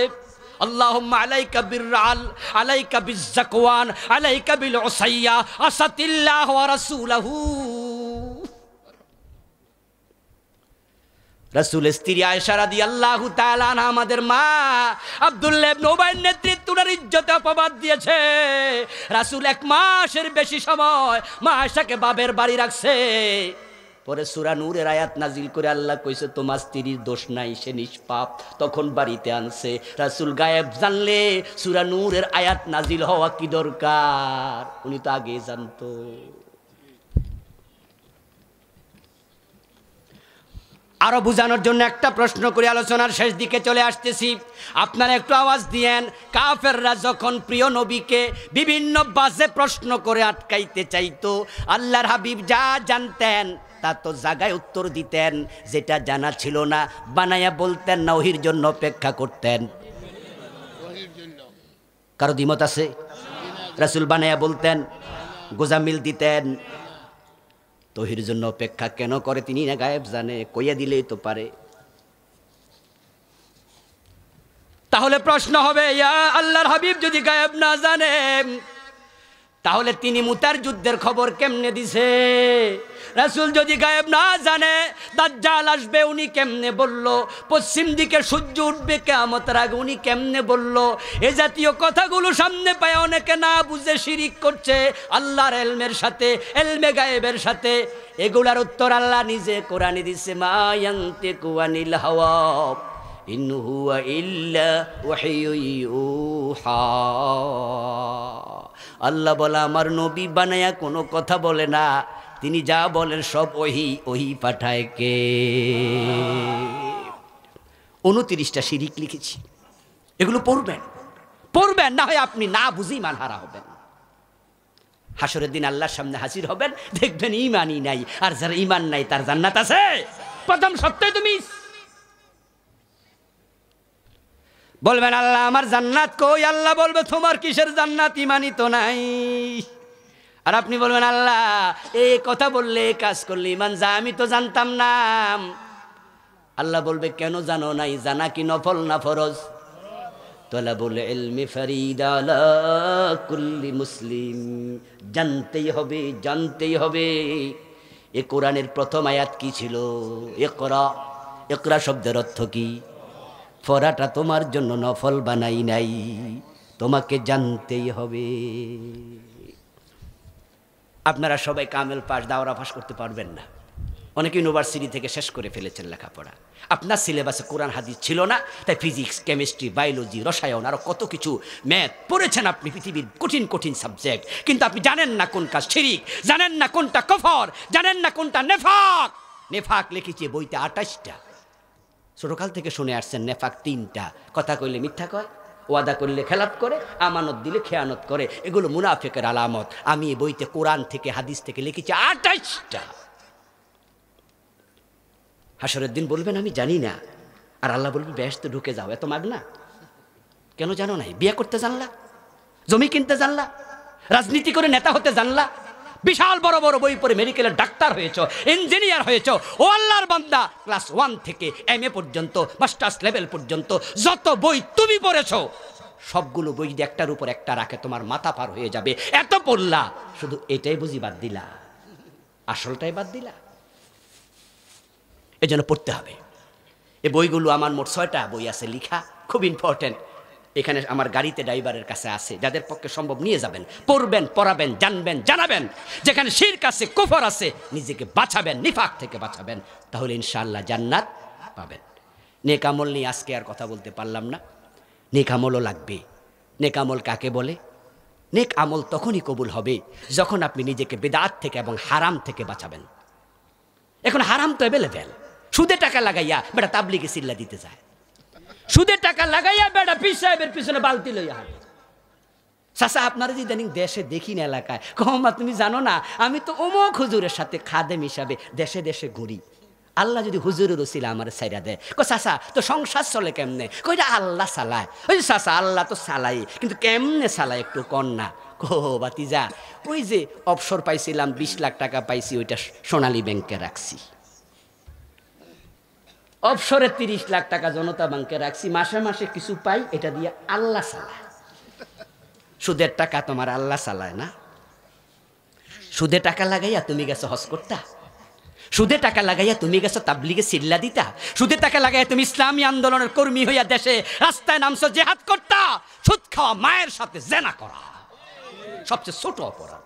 আল্লাহুম্মা আলাইকা বিররাল, আলাইকা বিযাকওয়ান, আলাইকা বিল উসাইয়া, আসাতিল্লাহ ওয়া রাসূলুহু। রাসূলের স্ত্রী আয়েশা রাদিয়াল্লাহু তাআলা আনহা, আমাদের মা, আব্দুল্লাহ ইবনে উবাইয়ের নেতৃত্বে উনার ইজ্জতে অপবাদ দিয়েছে। রাসূল 1 মাসের বেশি সময় মা আয়েশাকে বাবের বাড়ি রাখছে। পরে সূরা নূরের আয়াত নাজিল করে আল্লাহ কইছে তোমার স্ত্রীর দোষ নাই, সে নিষ্পাপ, তখন বাড়িতে আনছে। রাসূল গায়েব জানলে সূরা নূরের আয়াত নাজিল হওয়া কি দরকার? উনি তো আগে জানতো। আরো বোঝানোর জন্য একটা প্রশ্ন করে আলোচনার শেষ দিকে চলে আসতেছি। আপনারা একটু আওয়াজ দিয়েন। কাফেররা যখন প্রিয় নবীকে বিভিন্ন বাজে প্রশ্ন করে আটকাইতে চাইতো, আল্লাহর হাবিব যা জানতেন তা তো জায়গায় উত্তর দিতেন, যেটা জানা ছিল না বানায়া বলতেন না, ওহির জন্য অপেক্ষা করতেন। কারো দ্বিমত আছে? রাসূল বানায়া বলতেন, গোজামিল দিতেন। তহির জন্য অপেক্ষা কেন করে তিনি না গায়েব জানে, কইয়া দিলেই তো পারে। তাহলে প্রশ্ন হবে, ইয়া আল্লাহর হাবিব যদি গায়েব না জানে, তাহলে তিনি মুতার যুদ্ধের খবর কেমনে দিছে? রাসূল যদি গায়েব না জানে দাজ্জাল আসবে উনি কেমনে বলল? পশ্চিম দিকে সূর্য উঠবে কিয়ামতের আগে উনি কেমনে বলল? এই জাতীয় কথাগুলো সামনে পায় অনেকে না বুঝে শিরিক করছে আল্লাহর ইলমের সাথে, ইলমে গায়েবের সাথে। এগুলার উত্তর আল্লাহ নিজে কোরআনে দিছে, মা ইয়ানতিকু আনিল হাওয়া ইন হুয়া ইল্লা ওয়াহিয়ুন ইউহা। আল্লাহ বলে আমার নবী বানায়া কোনো কথা বলে না, তিনি যা বলেন সব ওহি পাঠায় কে? 29টা শিরিক লিখেছি, এগুলো পড়বেন না হয় আপনি না বুঝি ইমান হারা হবেন। হাসরের দিন আল্লাহর সামনে হাজির হবেন, দেখবেন ইমানই নাই, আর যার ইমান নাই তার জান্নাত আছে? প্রথম সত্যই তুমি বলবেন আল্লাহ আমার জান্নাত কই? আল্লাহ বলবে তোমার কিসের জান্নাত, ইমানই তো নাই। আর আপনি বলবেন আল্লাহ এই কথা বললে কাজ করলে ইমান যা, আমি তো জানতাম না। আল্লাহ বলবে কেন জানো নাই? জানা কি নফল না ফরজ? তলাবুল ইলমি ফরিদা আলা কুল্লি মুসলিম, জানতেই হবে। এ কোরআনের প্রথম আয়াত কি ছিল? ইকরা। ইকরা শব্দের অর্থ কি? পড়াটা তোমার জন্য নফল বানাই নাই, তোমাকে জানতেই হবে। আপনারা সবাই কামেল পাস, দাওরা পাস করতে পারবেন না। অনেকে ইউনিভার্সিটি থেকে শেষ করে ফেলেছেন লেখাপড়া। আপনার সিলেবাসে কোরআন হাদিস ছিল না, তাই ফিজিক্স, কেমিস্ট্রি, বায়োলজি, রসায়ন আরও কত কিছু ম্যাথ পড়েছেন আপনি, পৃথিবীর কঠিন সাবজেক্ট, কিন্তু আপনি জানেন না কোনটা শিরিক, জানেন না কোনটা কুফর, জানেন না কোনটা নেফাক। নেফাক লিখেছে বইতে 28টা। ছোটকাল থেকে শুনে আসছেন নেফাক 3টা, কথা কইলে মিথ্যা কয়, ওয়াদা করলে খেলাপ করে, আমানত দিলে খেয়ানত করে, এগুলো মুনাফিকের আলামত। আমি এই বইতে কোরআন থেকে হাদিস থেকে লিখেছি 28টা। হাসরের দিন বলবেন আমি জানি না, আর আল্লাহ বলবেন বেহেশতে ঢুকে যাও। এত মাগনা কেন জানো নাই? বিয়ে করতে জানলা, জমি কিনতে জানলা, রাজনীতি করে নেতা হতে জানলা, বিশাল বড় বড় বই পড়ে মেডিকেলের ডাক্তার হয়েছ, ইঞ্জিনিয়ার হয়েছ। ও আল্লাহর বান্দা, ক্লাস 1 থেকে MA পর্যন্ত, মাস্টার্স লেভেল পর্যন্ত যত বই তুমি পড়েছ, সবগুলো বই যদি একটার উপর একটা রাখে তোমার মাথা পার হয়ে যাবে। এত পড়লা, শুধু এটাই বুঝি বাদ দিলা, আসলটাই বাদ দিলা। এই জন্য পড়তে হবে। এই বইগুলো আমার মোট 6টা বই আছে লিখা, খুব ইম্পর্টেন্ট। এখানে আমার গাড়িতে ড্রাইভারের কাছে আছে, যাদের পক্ষে সম্ভব নিয়ে যাবেন, পড়বেন, পড়াবেন, জানবেন, জানাবেন। যেখানে শিরক আছে, কুফর আছে, নিজেকে বাঁচাবেন, নিফাক থেকে বাঁচাবেন, তাহলে ইনশাআল্লাহ জান্নাত পাবেন। নেক আমল নিয়ে আজকে আর কথা বলতে পারলাম না। নেক আমলও লাগবে। নেক আমল কাকে বলে? নেক আমল তখনই কবুল হবে যখন আপনি নিজেকে বিদআত থেকে এবং হারাম থেকে বাঁচাবেন। এখন হারাম তো অ্যাভেলেবেল। সুদে টাকা লাগাইয়া বেটা তাবলিগে চিল্লা দিতে যায়, সুদে টাকা লাগাইয়া বেটা পীর সাহেবের পিছনে বালতি লইয়া হাঁটে। চাচা আপনারা যে ইদানিং দেশে দেখি না এলাকায়, কমা তুমি জানো না আমি তো অমুক হুজুরের সাথে খাদেম হিসাবে দেশে দেশে ঘুরি। আল্লাহ যদি হুজুরের ওসিলা আমার সাইরা দেয়, কো চাচা তো সংসার চলে কেমনে? কইটা আল্লাহ চালায়। ওই চাচা আল্লাহ তো চালাই, কিন্তু কেমনে চালায় একটু কন্যা। কো বাতিজা, ওই যে অবসর পাইছিলাম 20 লাখ টাকা পাইছি, ওইটা সোনালী ব্যাংকে রাখছি। অবসরে 30 লাখ টাকা জনতা ব্যাংকে রাখছি, মাসে মাসে কিছু পাই, এটা দিয়ে আল্লাহ চালায়। সুদের টাকা তোমার আল্লাহ চালায় না। সুদে টাকা লাগাইয়া তুমি গেছো হজ করতা, সুদে টাকা লাগাইয়া তুমি গেছো তাবলিগে চিল্লা দিতা, সুদে টাকা লাগাইয়া তুমি ইসলামী আন্দোলনের কর্মী হইয়া দেশে রাস্তায় নামছো জিহাদ করতা। সুদ খাওয়া মায়ের সাথে জেনা করা সবচেয়ে ছোট অপরাধ।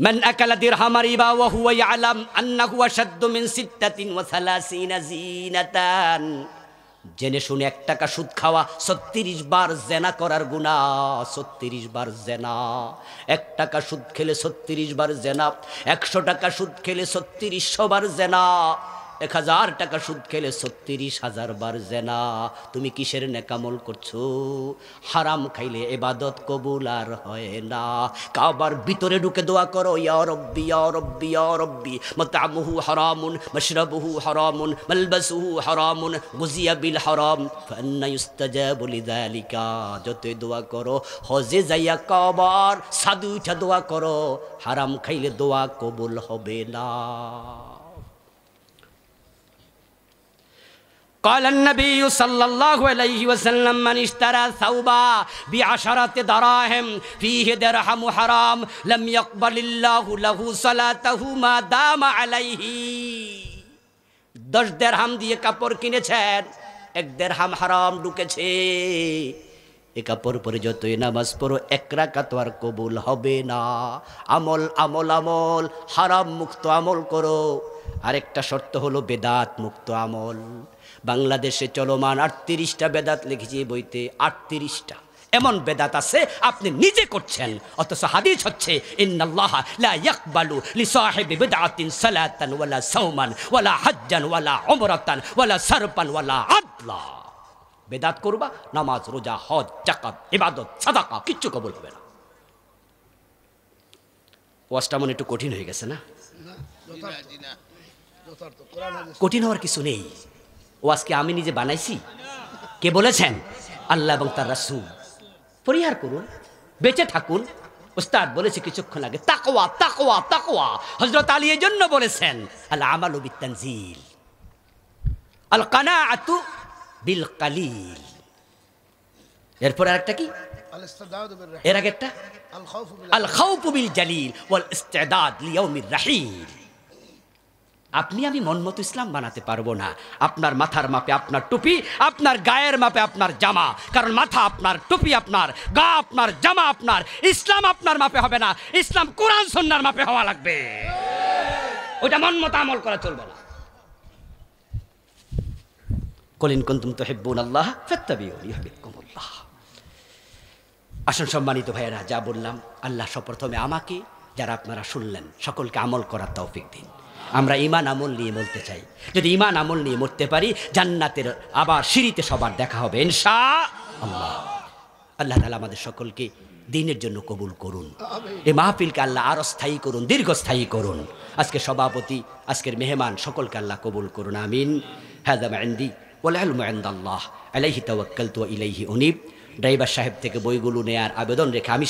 من أكل درهم ربا وهو يعلم أنه أشد من 36 زينة জেনে শুনে 1 টাকা সুদ খাওয়া 36 বার জেনা করার গুনাহ, 36 বার জেনা। 1 টাকা সুদ খেলে 36 বার জেনা, 100 টাকা সুদ খেলে 3600 বার জেনা, 1000 টাকা সুদ খেলে 36,000 বার জেনা। তুমি কিসের নেকামল করছো? হারাম খাইলে ইবাদত কবুল আর হয় না। কাবার ভিতরে ঢুকে দোয়া করো, ইয়া রব্বি ইয়া রব্বি ইয়া রব্বি মাতআমুহু হারামুন মাশরাবুহু হারামুন মালবাসুহু হারামুন গুজিয়া বিল হারাম ফান্না ইউস্তাজাবু লিযালিকা। যতই দোয়া করো, হজে যাইয়া কাবার সাদু উঠা দোয়া করো, হারাম খাইলে দোয়া কবুল হবে না। قال النبي صلى الله عليه وسلم من اشترى ثوبا ب10 دراهم فيه درهم حرام لم يقبل الله له صلاته ما دام عليه। 10 দিরহাম দিয়ে কাপড় কিনেছেন, 1 দিরহাম হারাম ঢুকেছে, এ কাপড় পরে যতই নামাজ পড়ো 1 রাকাত আর কবুল হবে না। আমল আমল আমল, হারাম মুক্ত আমল করো। আরেকটা শর্ত হলো বেদাত মুক্ত আমল। বাংলাদেশে চলমান 38টা বেদাত লিখেছি বইতে, 38টা এমন বেদাত আছে আপনি নিজে করছেন, অথচ হাদিস হচ্ছে ইন্নাল্লাহ লা ইয়াকবালু লিসাহিবি বিদআতিন সালাতান ওয়ালা সাওমান ওয়ালা হাজ্জান ওয়ালা উমরাতান ওয়ালা সারফান ওয়ালা আদলা। বেদাত করবা, নামাজ রোজা হজ যাকাত ইবাদত সাদাকা কিচ্ছু কবুল হবে না। ওয়াজটা মনে একটু কঠিন হয়ে গেছে না? কঠিন হওয়ার কিছু নেই। ওয়াজ কি আমি নিজে বানাইছি? কে বলেছেন? আল্লাহ এবং তার রাসূল। পরিহার করুন, বেঁচে থাকুন। উস্তাদ বলেছে কিছুক্ষণ আগে, তাকওয়া তাকওয়া তাকওয়া। হযরত আলী এর জন্য বলেছেন আল আমালু বিতানজিল আল কানাআতু বিল কালিল। এরপর আরেকটা কি? এর আগে একটা আল খাউফু বিল জালিল ওয়াল ইস্তিদাদ লিয়াউমির রাহিল। আপনি আমি মন মতো ইসলাম বানাতে পারবো না। আপনার মাথার মাপে আপনার টুপি, আপনার গায়ের মাপে আপনার জামা। কারণ মাথা আপনার, টুপি আপনার, গা আপনার, জামা আপনার। ইসলাম আপনার মাপে হবে না, ইসলাম কোরআন সুন্নাহর মাপে হওয়া লাগবে। ওটা মন মতো আমল করা চলবে না। কুল ইন কুনতুম তুহিব্বুনাল্লাহ ফাত্তাবিউনি ইউহিব্বুকুমুল্লাহ। আসুন সম্মানিত ভাইয়েরা, যা বললাম আল্লাহ সপ্রথমে আমাকে, যারা আপনারা শুনলেন সকলকে আমল করার তৌফিক দিন। আমরা ঈমান আমল নিয়ে মরতে চাই। যদি ঈমান আমল নিয়ে মরতে পারি, জান্নাতের আবার সিঁড়িতে সবার দেখা হবে ইনশাআল্লাহ। আল্লাহ তাআলা আমাদের সকলকে দ্বীনের জন্য কবুল করুন। এই মাহফিলকে আল্লাহ আরো স্থায়ী করুন, দীর্ঘস্থায়ী করুন। আজকে সভাপতি, আজকের মেহমান সকলকে আল্লাহ কবুল করুন, আমিন। হাযা মা ইনদি ওয়াল ইলমু ইনদাল্লাহ আলাইহি তাওয়াক্কালতু ওয়া ইলাইহি উনীব। ড্রাইভার সাহেব থেকে বইগুলো নেয়ার আবেদন রেখে আমি